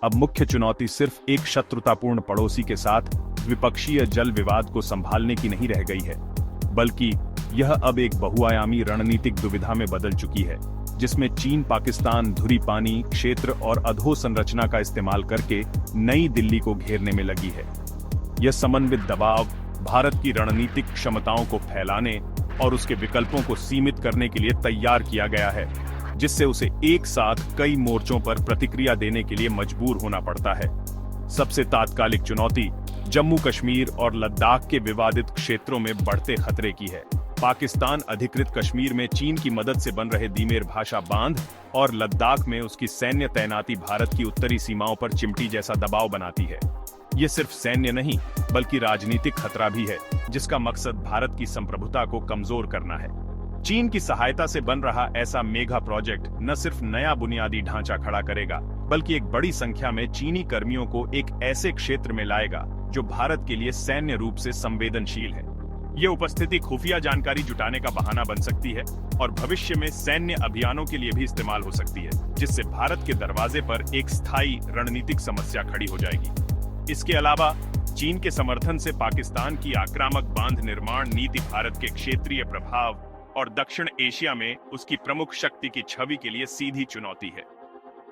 अब मुख्य चुनौती सिर्फ एक शत्रुतापूर्ण पड़ोसी के साथ द्विपक्षीय जल विवाद को संभालने की नहीं रह गई है, बल्कि यह अब एक बहुआयामी रणनीतिक दुविधा में बदल चुकी है, जिसमें चीन पाकिस्तान धुरी पानी क्षेत्र और अधोसंरचना का इस्तेमाल करके नई दिल्ली को घेरने में लगी है। यह समन्वित दबाव भारत की रणनीतिक क्षमताओं को फैलाने और उसके विकल्पों को सीमित करने के लिए तैयार किया गया है, जिससे उसे एक साथ कई मोर्चों पर प्रतिक्रिया देने के लिए मजबूर होना पड़ता है। सबसे तात्कालिक चुनौती जम्मू कश्मीर और लद्दाख के विवादित क्षेत्रों में बढ़ते खतरे की है। पाकिस्तान अधिकृत कश्मीर में चीन की मदद से बन रहे दीमेर भाषा बांध और लद्दाख में उसकी सैन्य तैनाती भारत की उत्तरी सीमाओं पर चिमटी जैसा दबाव बनाती है। ये सिर्फ सैन्य नहीं बल्कि राजनीतिक खतरा भी है, जिसका मकसद भारत की संप्रभुता को कमजोर करना है। चीन की सहायता से बन रहा ऐसा मेगा प्रोजेक्ट न सिर्फ नया बुनियादी ढांचा खड़ा करेगा बल्कि एक बड़ी संख्या में चीनी कर्मियों को एक ऐसे क्षेत्र में लाएगा जो भारत के लिए सैन्य रूप से संवेदनशील है। ये उपस्थिति खुफिया जानकारी जुटाने का बहाना बन सकती है और भविष्य में सैन्य अभियानों के लिए भी इस्तेमाल हो सकती है, जिससे भारत के दरवाजे पर एक स्थायी रणनीतिक समस्या खड़ी हो जाएगी। इसके अलावा चीन के समर्थन से पाकिस्तान की आक्रामक बांध निर्माण नीति भारत के क्षेत्रीय प्रभाव और दक्षिण एशिया में उसकी प्रमुख शक्ति की छवि के लिए सीधी चुनौती है।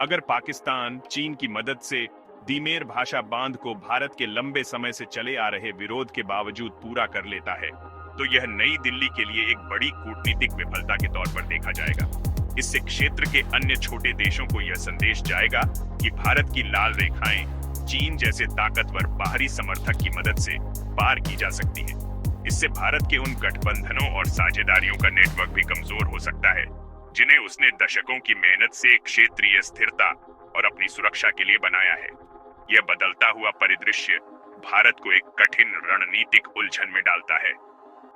अगर पाकिस्तान चीन की मदद से दीमेर भाषा बांध को भारत के लंबे समय से चले आ रहे विरोध के बावजूद पूरा कर लेता है, तो यह नई दिल्ली के लिए एक बड़ी कूटनीतिक विफलता के तौर पर देखा जाएगा। इससे क्षेत्र के अन्य छोटे देशों को यह संदेश जाएगा कि भारत की लाल रेखाएं चीन जैसे ताकतवर बाहरी समर्थक की मदद से पार की जा सकती है। इससे भारत के उन गठबंधनों और साझेदारियों का नेटवर्क भी कमजोर हो सकता है, जिन्हें उसने दशकों की मेहनत से क्षेत्रीय स्थिरता और अपनी सुरक्षा के लिए बनाया है। यह बदलता हुआ परिदृश्य भारत को एक कठिन रणनीतिक उलझन में डालता है।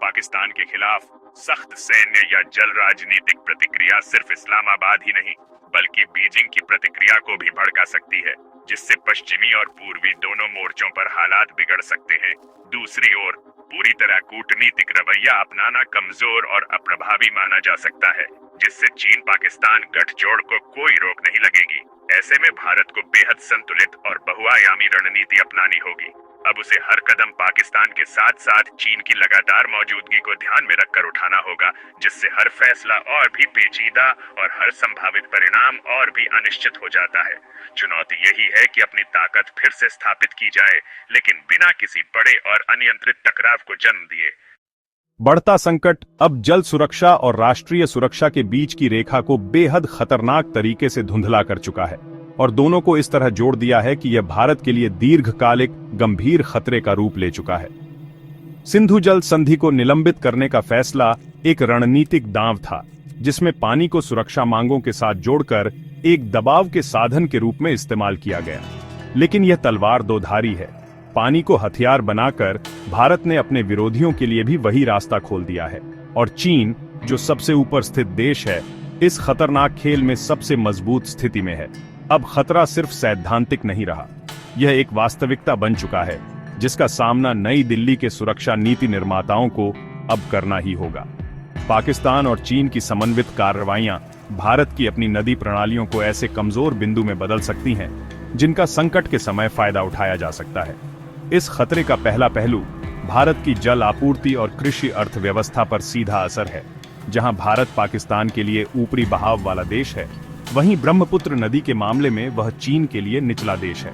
पाकिस्तान के खिलाफ सख्त सैन्य या जल राजनीतिक प्रतिक्रिया सिर्फ इस्लामाबाद ही नहीं बल्कि बीजिंग की प्रतिक्रिया को भी भड़का सकती है, जिससे पश्चिमी और पूर्वी दोनों मोर्चों पर हालात बिगड़ सकते हैं। दूसरी ओर पूरी तरह कूटनीतिक रवैया अपनाना कमजोर और अप्रभावी माना जा सकता है, जिससे चीन पाकिस्तान गठजोड़ को कोई रोक नहीं लगेगी। ऐसे में भारत को बेहद संतुलित और बहुआयामी रणनीति अपनानी होगी। अब उसे हर कदम पाकिस्तान के साथ साथ चीन की लगातार मौजूदगी को ध्यान में रखकर उठाना होगा, जिससे हर फैसला और भी पेचीदा और हर संभावित परिणाम और भी अनिश्चित हो जाता है। चुनौती यही है कि अपनी ताकत फिर से स्थापित की जाए, लेकिन बिना किसी बड़े और अनियंत्रित टकराव को जन्म दिए। बढ़ता संकट अब जल सुरक्षा और राष्ट्रीय सुरक्षा के बीच की रेखा को बेहद खतरनाक तरीके से धुंधला कर चुका है और दोनों को इस तरह जोड़ दिया है कि यह भारत के लिए दीर्घकालिक गंभीर खतरे का रूप ले चुका है। सिंधु जल संधि को निलंबित करने का फैसला एक रणनीतिक दांव था, जिसमें पानी को सुरक्षा मांगों के साथ जोड़कर एक दबाव के साधन के रूप में इस्तेमाल किया गया। लेकिन यह तलवार दो धारी है। पानी को हथियार बनाकर भारत ने अपने विरोधियों के लिए भी वही रास्ता खोल दिया है और चीन, जो सबसे ऊपर स्थित देश है, इस खतरनाक खेल में सबसे मजबूत स्थिति में है। अब खतरा सिर्फ सैद्धांतिक नहीं रहा, यह एक वास्तविकता बन चुका है, जिसका सामना नई दिल्ली के सुरक्षा नीति निर्माताओं को अब करना ही होगा। पाकिस्तान और चीन की समन्वित कार्रवाइयां भारत की अपनी नदी प्रणालियों को ऐसे कमजोर बिंदु में बदल सकती हैं, जिनका संकट के समय फायदा उठाया जा सकता है। इस खतरे का पहला पहलू भारत की जल आपूर्ति और कृषि अर्थव्यवस्था पर सीधा असर है। जहां भारत पाकिस्तान के लिए ऊपरी बहाव वाला देश है, वहीं ब्रह्मपुत्र नदी के मामले में वह चीन के लिए निचला देश है।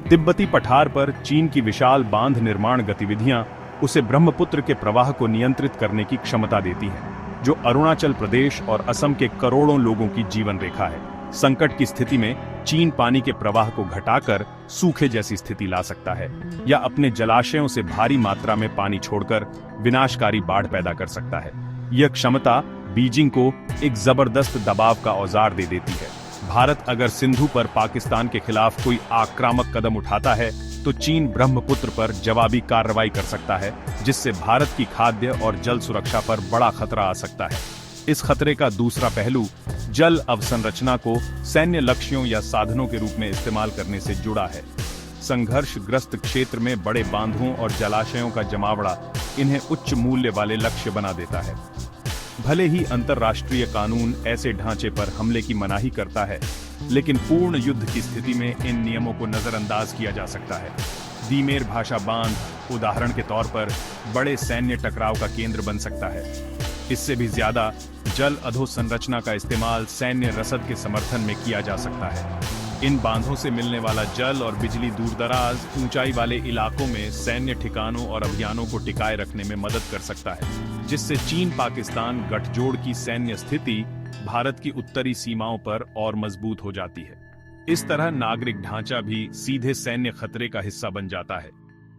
तिब्बती पठार पर चीन की विशाल बांध निर्माण गतिविधियां उसे ब्रह्मपुत्र के प्रवाह को नियंत्रित करने की क्षमता देती हैं, जो अरुणाचल प्रदेश और असम के करोड़ों लोगों की जीवन रेखा है। संकट की स्थिति में चीन पानी के प्रवाह को घटाकर सूखे जैसी स्थिति ला सकता है या अपने जलाशयों से भारी मात्रा में पानी छोड़कर विनाशकारी बाढ़ पैदा कर सकता है। यह क्षमता बीजिंग को एक जबरदस्त दबाव का औजार दे देती है। भारत अगर सिंधु पर पाकिस्तान के खिलाफ कोई आक्रामक कदम उठाता है, तो चीन ब्रह्मपुत्र पर जवाबी कार्रवाई कर सकता है, जिससे भारत की खाद्य और जल सुरक्षा पर बड़ा खतरा आ सकता है। इस खतरे का दूसरा पहलू जल अवसंरचना को सैन्य लक्ष्यों या साधनों के रूप में इस्तेमाल करने से जुड़ा है। संघर्षग्रस्त क्षेत्र में बड़े बांधों और जलाशयों का जमावड़ा इन्हें उच्च मूल्य वाले लक्ष्य बना देता है। भले ही अंतर्राष्ट्रीय कानून ऐसे ढांचे पर हमले की मनाही करता है, लेकिन पूर्ण युद्ध की स्थिति में इन नियमों को नजरअंदाज किया जा सकता है। दीमेर भाषा बांध उदाहरण के तौर पर बड़े सैन्य टकराव का केंद्र बन सकता है। इससे भी ज्यादा जल अधोसंरचना का इस्तेमाल सैन्य रसद के समर्थन में किया जा सकता है। इन बांधों से मिलने वाला जल और बिजली दूरदराज ऊंचाई वाले इलाकों में सैन्य ठिकानों और अभियानों को टिकाए रखने में मदद कर सकता है, जिससे चीन पाकिस्तान गठजोड़ की सैन्य स्थिति भारत की उत्तरी सीमाओं पर और मजबूत हो जाती है। इस तरह नागरिक ढांचा भी सीधे सैन्य खतरे का हिस्सा बन जाता है।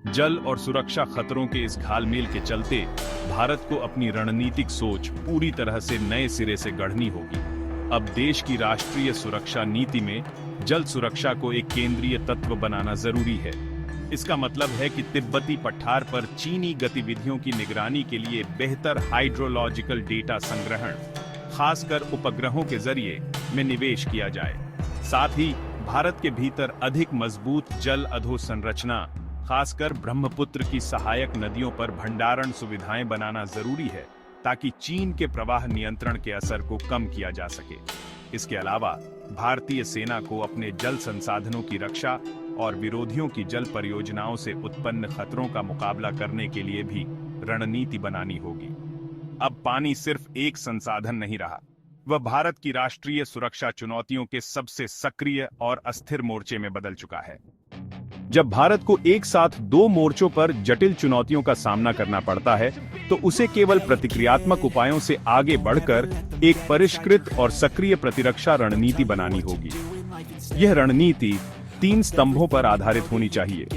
जल और सुरक्षा खतरों के इस घालमेल के चलते भारत को अपनी रणनीतिक सोच पूरी तरह से नए सिरे से गढ़नी होगी। अब देश की राष्ट्रीय सुरक्षा नीति में जल सुरक्षा को एक केंद्रीय तत्व बनाना जरूरी है। इसका मतलब है कि तिब्बती पठार पर चीनी गतिविधियों की निगरानी के लिए बेहतर हाइड्रोलॉजिकल डेटा संग्रहण, खासकर उपग्रहों के जरिए में निवेश किया जाए। साथ ही भारत के भीतर अधिक मजबूत जल अधोसंरचना, खासकर ब्रह्मपुत्र की सहायक नदियों पर भंडारण सुविधाएं बनाना जरूरी है, ताकि चीन के प्रवाह नियंत्रण के असर को कम किया जा सके। इसके अलावा भारतीय सेना को अपने जल संसाधनों की रक्षा और विरोधियों की जल परियोजनाओं से उत्पन्न खतरों का मुकाबला करने के लिए भी रणनीति बनानी होगी। अब पानी सिर्फ एक संसाधन नहीं रहा, वह भारत की राष्ट्रीय सुरक्षा चुनौतियों के सबसे सक्रिय और अस्थिर मोर्चे में बदल चुका है। जब भारत को एक साथ दो मोर्चों पर जटिल चुनौतियों का सामना करना पड़ता है, तो उसे केवल प्रतिक्रियात्मक उपायों से आगे बढ़कर एक परिष्कृत और सक्रिय प्रतिरक्षा रणनीति बनानी होगी। यह रणनीति 3 स्तंभों पर आधारित होनी चाहिए: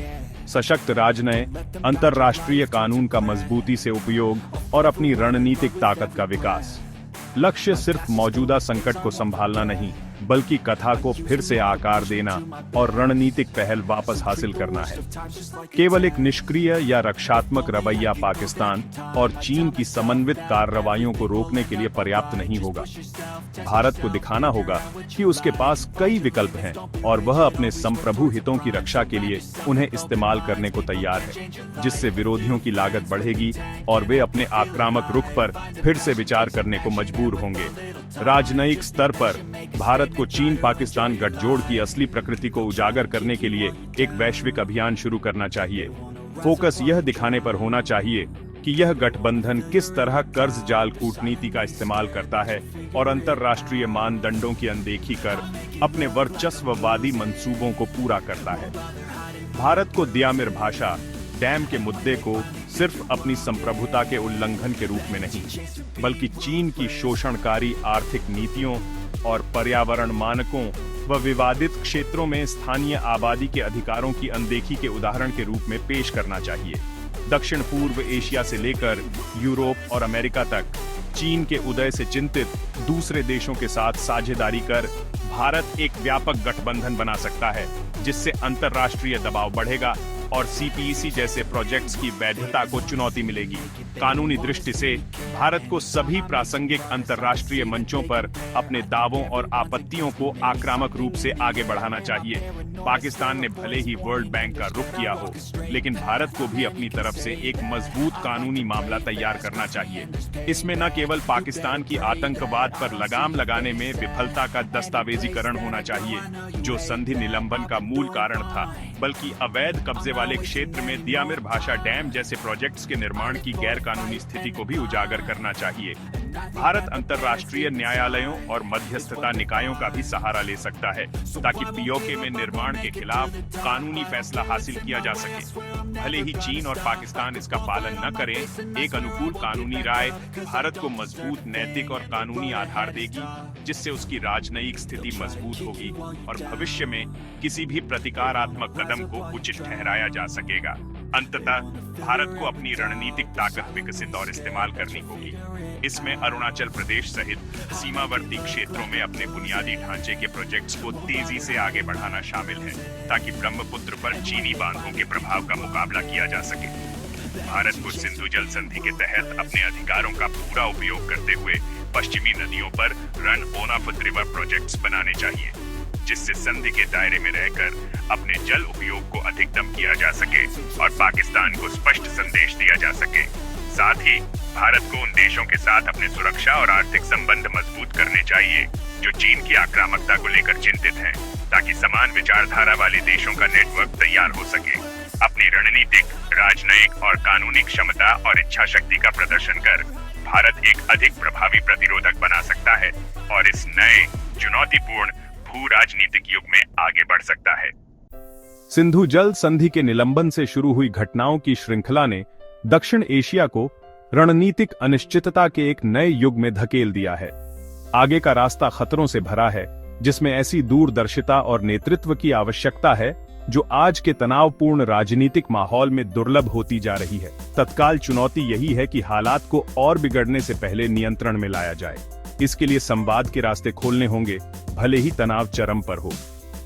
सशक्त राजनय, अंतर्राष्ट्रीय कानून का मजबूती से उपयोग और अपनी रणनीतिक ताकत का विकास। लक्ष्य सिर्फ मौजूदा संकट को संभालना नहीं, बल्कि कथा को फिर से आकार देना और रणनीतिक पहल वापस हासिल करना है। केवल एक निष्क्रिय या रक्षात्मक रवैया पाकिस्तान और चीन की समन्वित कार्रवाइयों को रोकने के लिए पर्याप्त नहीं होगा। भारत को दिखाना होगा कि उसके पास कई विकल्प हैं और वह अपने संप्रभु हितों की रक्षा के लिए उन्हें इस्तेमाल करने को तैयार है, जिससे विरोधियों की लागत बढ़ेगी और वे अपने आक्रामक रुख पर फिर से विचार करने को मजबूर होंगे। राजनयिक स्तर पर भारत को चीन पाकिस्तान गठजोड़ की असली प्रकृति को उजागर करने के लिए एक वैश्विक अभियान शुरू करना चाहिए। फोकस यह दिखाने पर होना चाहिए कि यह गठबंधन किस तरह कर्ज जाल कूटनीति का इस्तेमाल करता है और अंतर्राष्ट्रीय मानदंडों की अनदेखी कर अपने वर्चस्ववादी मंसूबों को पूरा करता है। भारत को दियामिर भाषा डैम के मुद्दे को सिर्फ अपनी संप्रभुता के उल्लंघन के रूप में नहीं, बल्कि चीन की शोषणकारी आर्थिक नीतियों और पर्यावरण मानकों व विवादित क्षेत्रों में स्थानीय आबादी के अधिकारों की अनदेखी के उदाहरण के रूप में पेश करना चाहिए। दक्षिण पूर्व एशिया से लेकर यूरोप और अमेरिका तक चीन के उदय से चिंतित दूसरे देशों के साथ साझेदारी कर भारत एक व्यापक गठबंधन बना सकता है, जिससे अंतर्राष्ट्रीय दबाव बढ़ेगा और सीपीईसी जैसे प्रोजेक्ट्स की वैधता को चुनौती मिलेगी। कानूनी दृष्टि से भारत को सभी प्रासंगिक अंतर्राष्ट्रीय मंचों पर अपने दावों और आपत्तियों को आक्रामक रूप से आगे बढ़ाना चाहिए। पाकिस्तान ने भले ही वर्ल्ड बैंक का रुख किया हो, लेकिन भारत को भी अपनी तरफ से एक मजबूत कानूनी मामला तैयार करना चाहिए। इसमें न केवल पाकिस्तान की आतंकवाद पर लगाम लगाने में विफलता का दस्तावेजीकरण होना चाहिए, जो संधि निलंबन का मूल कारण था, बल्कि अवैध कब्जे वाले क्षेत्र में दियामिर भाषा डैम जैसे प्रोजेक्ट्स के निर्माण की गैर कानूनी स्थिति को भी उजागर करना चाहिए। भारत अंतर्राष्ट्रीय न्यायालयों और मध्यस्थता निकायों का भी सहारा ले सकता है, ताकि पीओके में निर्माण के खिलाफ कानूनी फैसला हासिल किया जा सके। भले ही चीन और पाकिस्तान इसका पालन न करें, एक अनुकूल कानूनी राय भारत को मजबूत नैतिक और कानूनी आधार देगी, जिससे उसकी राजनयिक स्थिति मजबूत होगी और भविष्य में किसी भी प्रतिकारात्मक कदम को उचित ठहराया जा सकेगा। अंततः भारत को अपनी रणनीतिक ताकत विकसित और इस्तेमाल करनी होगी। इसमें अरुणाचल प्रदेश सहित सीमावर्ती क्षेत्रों में अपने बुनियादी ढांचे के प्रोजेक्ट्स को तेजी से आगे बढ़ाना शामिल है, ताकि ब्रह्मपुत्र पर चीनी बांधों के प्रभाव का मुकाबला किया जा सके। भारत को सिंधु जल संधि के तहत अपने अधिकारों का पूरा उपयोग करते हुए पश्चिमी नदियों पर run on off river projects बनाने चाहिए, जिससे संधि के दायरे में रहकर अपने जल उपयोग को अधिकतम किया जा सके और पाकिस्तान को स्पष्ट संदेश दिया जा सके। साथ ही भारत को उन देशों के साथ अपने सुरक्षा और आर्थिक संबंध मजबूत करने चाहिए जो चीन की आक्रामकता को लेकर चिंतित हैं, ताकि समान विचारधारा वाले देशों का नेटवर्क तैयार हो सके। अपनी रणनीतिक, राजनयिक और कानूनी क्षमता और इच्छा शक्ति का प्रदर्शन कर भारत एक अधिक प्रभावी प्रतिरोधक बना सकता है और इस नए चुनौतीपूर्ण भू राजनीतिक युग में आगे बढ़ सकता है। सिंधु जल संधि के निलंबन से शुरू हुई घटनाओं की श्रृंखला ने दक्षिण एशिया को रणनीतिक अनिश्चितता के एक नए युग में धकेल दिया है। आगे का रास्ता खतरों से भरा है, जिसमें ऐसी दूरदर्शिता और नेतृत्व की आवश्यकता है जो आज के तनावपूर्ण राजनीतिक माहौल में दुर्लभ होती जा रही है। तत्काल चुनौती यही है कि हालात को और बिगड़ने से पहले नियंत्रण में लाया जाए। इसके लिए संवाद के रास्ते खोलने होंगे, भले ही तनाव चरम पर हो।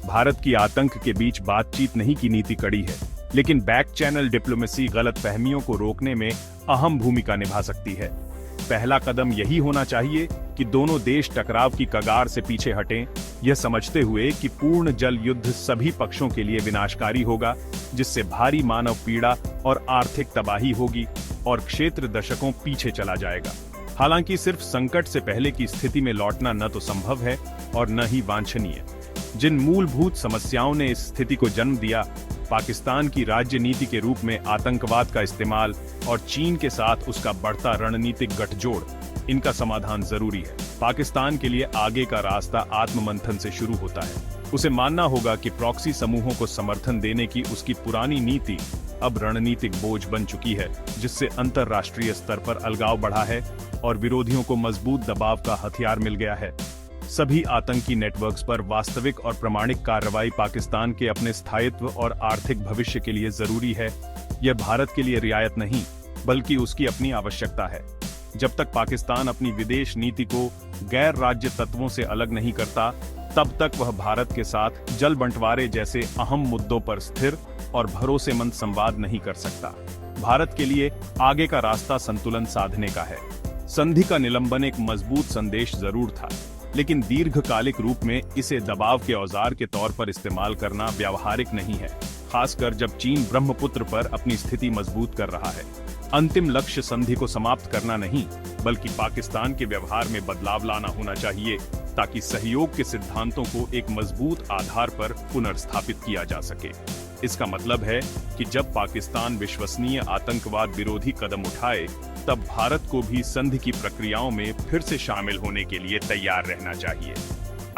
भारत की आतंक के बीच बातचीत नहीं की नीति कड़ी है, लेकिन बैक चैनल डिप्लोमेसी गलतफहमियों को रोकने में अहम भूमिका निभा सकती है। पहला कदम यही होना चाहिए कि दोनों देश टकराव की कगार से पीछे हटें, यह समझते हुए कि पूर्ण जल युद्ध सभी पक्षों के लिए विनाशकारी होगा, जिससे भारी मानव पीड़ा और आर्थिक तबाही होगी और क्षेत्र दशकों पीछे चला जाएगा। हालांकि सिर्फ संकट से पहले की स्थिति में लौटना न तो संभव है और न ही वांछनीय। जिन मूलभूत समस्याओं ने इस स्थिति को जन्म दिया, पाकिस्तान की राज्य नीति के रूप में आतंकवाद का इस्तेमाल और चीन के साथ उसका बढ़ता रणनीतिक गठजोड़, इनका समाधान जरूरी है। पाकिस्तान के लिए आगे का रास्ता आत्ममंथन से शुरू होता है। उसे मानना होगा कि प्रॉक्सी समूहों को समर्थन देने की उसकी पुरानी नीति अब रणनीतिक बोझ बन चुकी है, जिससे अंतर्राष्ट्रीय स्तर पर अलगाव बढ़ा है और विरोधियों को मजबूत दबाव का हथियार मिल गया है। सभी आतंकी नेटवर्क्स पर वास्तविक और प्रामाणिक कार्रवाई पाकिस्तान के अपने स्थायित्व और आर्थिक भविष्य के लिए जरूरी है। यह भारत के लिए रियायत नहीं, बल्कि उसकी अपनी आवश्यकता है। जब तक पाकिस्तान अपनी विदेश नीति को गैर राज्य तत्वों से अलग नहीं करता, तब तक वह भारत के साथ जल बंटवारे जैसे अहम मुद्दों पर स्थिर और भरोसेमंद संवाद नहीं कर सकता। भारत के लिए आगे का रास्ता संतुलन साधने का है। संधि का निलंबन एक मजबूत संदेश जरूर था, लेकिन दीर्घकालिक रूप में इसे दबाव के औजार के तौर पर इस्तेमाल करना व्यावहारिक नहीं है, खासकर जब चीन ब्रह्मपुत्र पर अपनी स्थिति मजबूत कर रहा है। अंतिम लक्ष्य संधि को समाप्त करना नहीं, बल्कि पाकिस्तान के व्यवहार में बदलाव लाना होना चाहिए, ताकि सहयोग के सिद्धांतों को एक मजबूत आधार पर पुनर्स्थापित किया जा सके। इसका मतलब है कि जब पाकिस्तान विश्वसनीय आतंकवाद विरोधी कदम उठाए, तब भारत को भी संधि की प्रक्रियाओं में फिर से शामिल होने के लिए तैयार रहना चाहिए।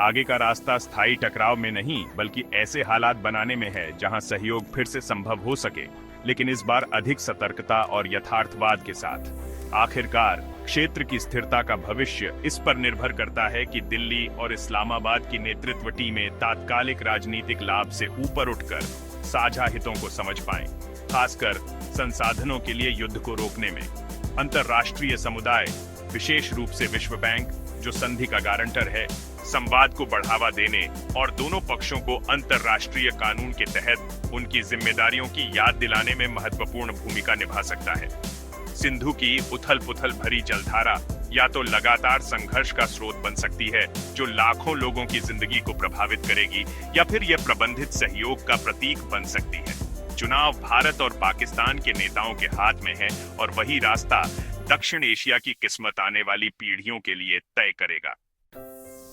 आगे का रास्ता स्थायी टकराव में नहीं, बल्कि ऐसे हालात बनाने में है जहां सहयोग फिर से संभव हो सके, लेकिन इस बार अधिक सतर्कता और यथार्थवाद के साथ। आखिरकार क्षेत्र की स्थिरता का भविष्य इस पर निर्भर करता है कि दिल्ली और इस्लामाबाद की नेतृत्व टीमें तात्कालिक राजनीतिक लाभ से ऊपर उठकर साझा हितों को समझ पाएं, खासकर संसाधनों के लिए युद्ध को रोकने में। अंतर्राष्ट्रीय समुदाय, विशेष रूप से विश्व बैंक, जो संधि का गारंटर है, संवाद को बढ़ावा देने और दोनों पक्षों को अंतर्राष्ट्रीय कानून के तहत उनकी जिम्मेदारियों की याद दिलाने में महत्वपूर्ण भूमिका निभा सकता है। सिंधु की उथल-पुथल भरी जलधारा या तो लगातार संघर्ष का स्रोत बन सकती है, जो लाखों लोगों की जिंदगी को प्रभावित करेगी, या फिर यह प्रबंधित सहयोग का प्रतीक बन सकती है। चुनाव भारत और पाकिस्तान के नेताओं के हाथ में है, और वही रास्ता दक्षिण एशिया की किस्मत आने वाली पीढ़ियों के लिए तय करेगा।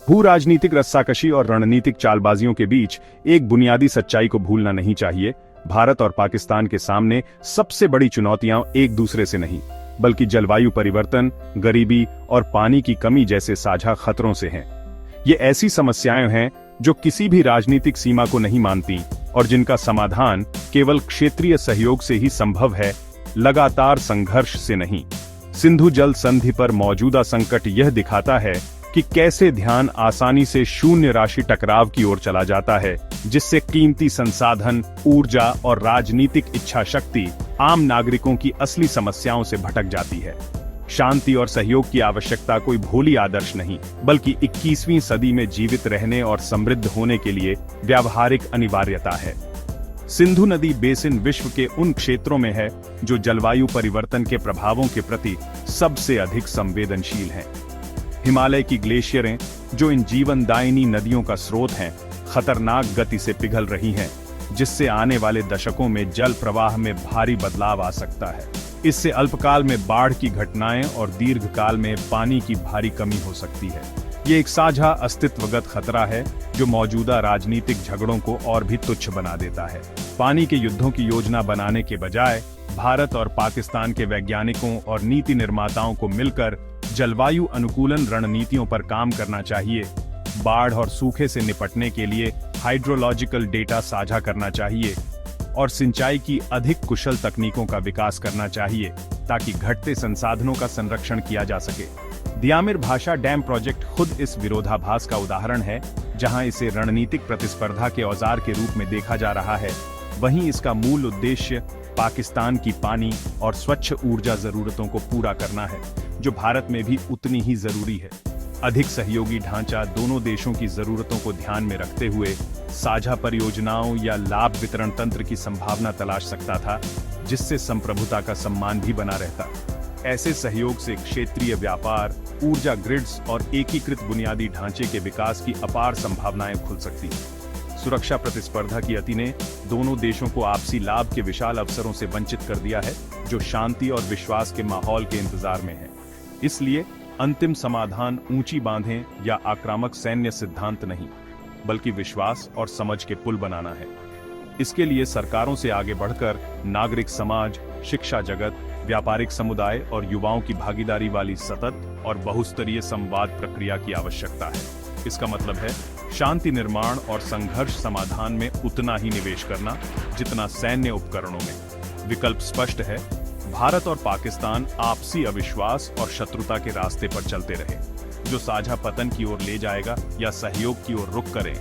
भू राजनीतिक रस्साकशी और रणनीतिक चालबाजियों के बीच एक बुनियादी सच्चाई को भूलना नहीं चाहिए। भारत और पाकिस्तान के सामने सबसे बड़ी चुनौतियां एक दूसरे से नहीं, बल्कि जलवायु परिवर्तन, गरीबी और पानी की कमी जैसे साझा खतरों से हैं। ये ऐसी समस्याएं हैं जो किसी भी राजनीतिक सीमा को नहीं मानती और जिनका समाधान केवल क्षेत्रीय सहयोग से ही संभव है, लगातार संघर्ष से नहीं। सिंधु जल संधि पर मौजूदा संकट यह दिखाता है कि कैसे ध्यान आसानी से शून्य राशि टकराव की ओर चला जाता है, जिससे कीमती संसाधन, ऊर्जा और राजनीतिक इच्छा शक्ति आम नागरिकों की असली समस्याओं से भटक जाती है। शांति और सहयोग की आवश्यकता कोई भोली आदर्श नहीं, बल्कि 21वीं सदी में जीवित रहने और समृद्ध होने के लिए व्यावहारिक अनिवार्यता है। सिंधु नदी बेसिन विश्व के उन क्षेत्रों में है जो जलवायु परिवर्तन के प्रभावों के प्रति सबसे अधिक संवेदनशील हैं। हिमालय की ग्लेशियरें, जो इन जीवनदायिनी नदियों का स्रोत हैं, खतरनाक गति से पिघल रही हैं, जिससे आने वाले दशकों में जल प्रवाह में भारी बदलाव आ सकता है। इससे अल्पकाल में बाढ़ की घटनाएं और दीर्घकाल में पानी की भारी कमी हो सकती है। ये एक साझा अस्तित्वगत खतरा है जो मौजूदा राजनीतिक झगड़ों को और भी तुच्छ बना देता है। पानी के युद्धों की योजना बनाने के बजाय भारत और पाकिस्तान के वैज्ञानिकों और नीति निर्माताओं को मिलकर जलवायु अनुकूलन रणनीतियों पर काम करना चाहिए। बाढ़ और सूखे से निपटने के लिए हाइड्रोलॉजिकल डेटा साझा करना चाहिए और सिंचाई की अधिक कुशल तकनीकों का विकास करना चाहिए ताकि घटते संसाधनों का संरक्षण किया जा सके। दियामिर भाषा डैम प्रोजेक्ट खुद इस विरोधाभास का उदाहरण है। जहां इसे रणनीतिक प्रतिस्पर्धा के औजार के रूप में देखा जा रहा है, वहीं इसका मूल उद्देश्य पाकिस्तान की पानी और स्वच्छ ऊर्जा जरूरतों को पूरा करना है, जो भारत में भी उतनी ही जरूरी है। अधिक सहयोगी ढांचा दोनों देशों की जरूरतों को ध्यान में रखते हुए साझा परियोजनाओं या लाभ वितरण तंत्र की संभावना तलाश सकता था, जिससे संप्रभुता का सम्मान भी बना रहता। ऐसे सहयोग से क्षेत्रीय व्यापार, ऊर्जा ग्रिड्स और एकीकृत बुनियादी ढांचे के विकास की अपार संभावनाएं खुल सकती हैं। सुरक्षा प्रतिस्पर्धा की अति ने दोनों देशों को आपसी लाभ के विशाल अवसरों से वंचित कर दिया है, जो शांति और विश्वास के माहौल के इंतजार में है। इसलिए अंतिम समाधान ऊंची बांधें या आक्रामक सैन्य सिद्धांत नहीं, बल्कि विश्वास और समझ के पुल बनाना है। इसके लिए सरकारों से आगे बढ़कर नागरिक समाज, शिक्षा जगत, व्यापारिक समुदाय और युवाओं की भागीदारी वाली सतत और बहुस्तरीय संवाद प्रक्रिया की आवश्यकता है। इसका मतलब है शांति निर्माण और संघर्ष समाधान में उतना ही निवेश करना जितना सैन्य उपकरणों में। विकल्प स्पष्ट है, भारत और पाकिस्तान आपसी अविश्वास और शत्रुता के रास्ते पर चलते रहे, जो साझा पतन की ओर ले जाएगा, या सहयोग की ओर रुख करें,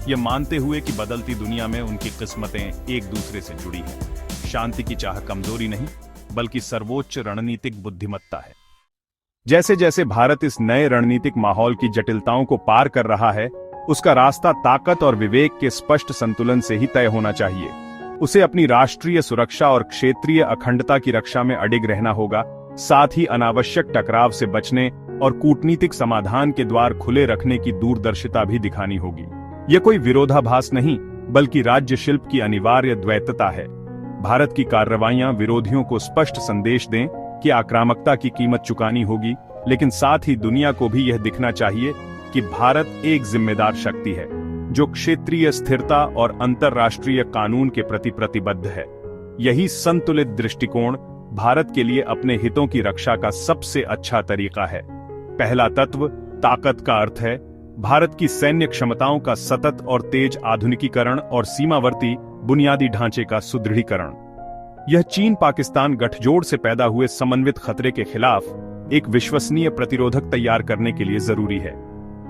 यह मानते हुए कि बदलती दुनिया में उनकी किस्मतें एक दूसरे से जुड़ी हैं। शांति की चाह कमजोरी नहीं, बल्कि सर्वोच्च रणनीतिक बुद्धिमत्ता है। जैसे जैसे भारत इस नए रणनीतिक माहौल की जटिलताओं को पार कर रहा है, उसका रास्ता ताकत और विवेक के स्पष्ट संतुलन से ही तय होना चाहिए। उसे अपनी राष्ट्रीय सुरक्षा और क्षेत्रीय अखंडता की रक्षा में अडिग रहना होगा, साथ ही अनावश्यक टकराव से बचने और कूटनीतिक समाधान के द्वार खुले रखने की दूरदर्शिता भी दिखानी होगी। यह कोई विरोधाभास नहीं, बल्कि राज्य शिल्प की अनिवार्य द्वैतता है। भारत की कार्रवाइयां विरोधियों को स्पष्ट संदेश दें कि आक्रामकता की कीमत चुकानी होगी, लेकिन साथ ही दुनिया को भी यह दिखना चाहिए कि भारत एक जिम्मेदार शक्ति है, जो क्षेत्रीय स्थिरता और अंतर्राष्ट्रीय कानून के प्रति प्रतिबद्ध है। यही संतुलित दृष्टिकोण भारत के लिए अपने हितों की रक्षा का सबसे अच्छा तरीका है। पहला तत्व, ताकत का अर्थ है भारत की सैन्य क्षमताओं का सतत और तेज आधुनिकीकरण और सीमावर्ती बुनियादी ढांचे का सुदृढ़ीकरण। यह चीन पाकिस्तान गठजोड़ से पैदा हुए समन्वित खतरे के खिलाफ एक विश्वसनीय प्रतिरोधक तैयार करने के लिए जरूरी है।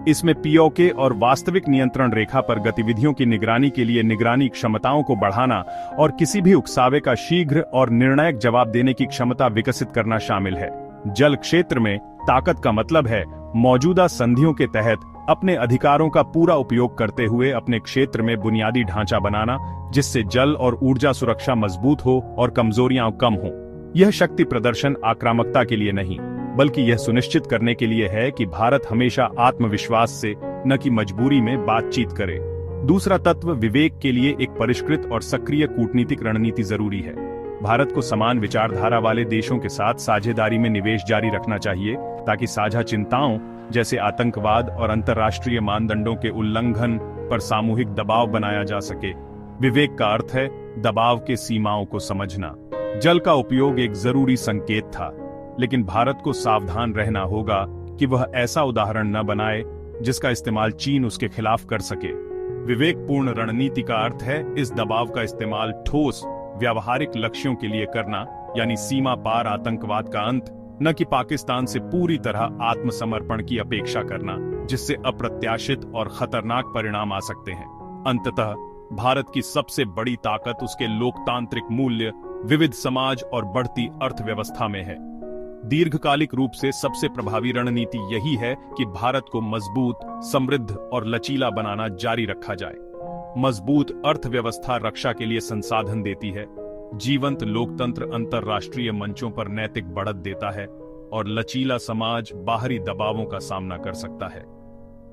इसमें पीओके और वास्तविक नियंत्रण रेखा पर गतिविधियों की निगरानी के लिए निगरानी क्षमताओं को बढ़ाना और किसी भी उकसावे का शीघ्र और निर्णायक जवाब देने की क्षमता विकसित करना शामिल है। जल क्षेत्र में ताकत का मतलब है मौजूदा संधियों के तहत अपने अधिकारों का पूरा उपयोग करते हुए अपने क्षेत्र में बुनियादी ढांचा बनाना, जिससे जल और ऊर्जा सुरक्षा मजबूत हो और कमजोरियां कम हो। यह शक्ति प्रदर्शन आक्रामकता के लिए नहीं, बल्कि यह सुनिश्चित करने के लिए है कि भारत हमेशा आत्मविश्वास से, न कि मजबूरी में बातचीत करे। दूसरा तत्व, विवेक के लिए एक परिष्कृत और सक्रिय कूटनीतिक रणनीति जरूरी है। भारत को समान विचारधारा वाले देशों के साथ साझेदारी में निवेश जारी रखना चाहिए, ताकि साझा चिंताओं जैसे आतंकवाद और अंतर्राष्ट्रीय मानदंडों के उल्लंघन पर सामूहिक दबाव बनाया जा सके। विवेक का अर्थ है दबाव के सीमाओं को समझना। जल का उपयोग एक जरूरी संकेत था, लेकिन भारत को सावधान रहना होगा कि वह ऐसा उदाहरण न बनाए जिसका इस्तेमाल चीन उसके खिलाफ कर सके। विवेकपूर्ण रणनीति का अर्थ है इस दबाव का इस्तेमाल ठोस व्यावहारिक लक्ष्यों के लिए करना, यानी सीमा पार आतंकवाद का अंत, न कि पाकिस्तान से पूरी तरह आत्मसमर्पण की अपेक्षा करना, जिससे अप्रत्याशित और खतरनाक परिणाम आ सकते हैं। अंततः भारत की सबसे बड़ी ताकत उसके लोकतांत्रिक मूल्य, विविध समाज और बढ़ती अर्थव्यवस्था में है। दीर्घकालिक रूप से सबसे प्रभावी रणनीति यही है कि भारत को मजबूत, समृद्ध और लचीला बनाना जारी रखा जाए। मजबूत अर्थव्यवस्था रक्षा के लिए संसाधन देती है, जीवंत लोकतंत्र अंतर्राष्ट्रीय मंचों पर नैतिक बढ़त देता है, और लचीला समाज बाहरी दबावों का सामना कर सकता है।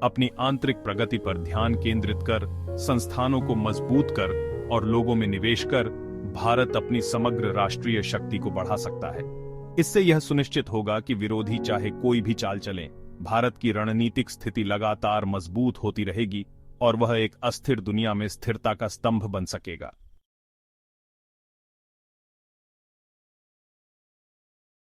अपनी आंतरिक प्रगति पर ध्यान केंद्रित कर, संस्थानों को मजबूत कर और लोगों में निवेश कर भारत अपनी समग्र राष्ट्रीय शक्ति को बढ़ा सकता है। इससे यह सुनिश्चित होगा कि विरोधी चाहे कोई भी चाल चले, भारत की रणनीतिक स्थिति लगातार मजबूत होती रहेगी और वह एक अस्थिर दुनिया में स्थिरता का स्तंभ बन सकेगा।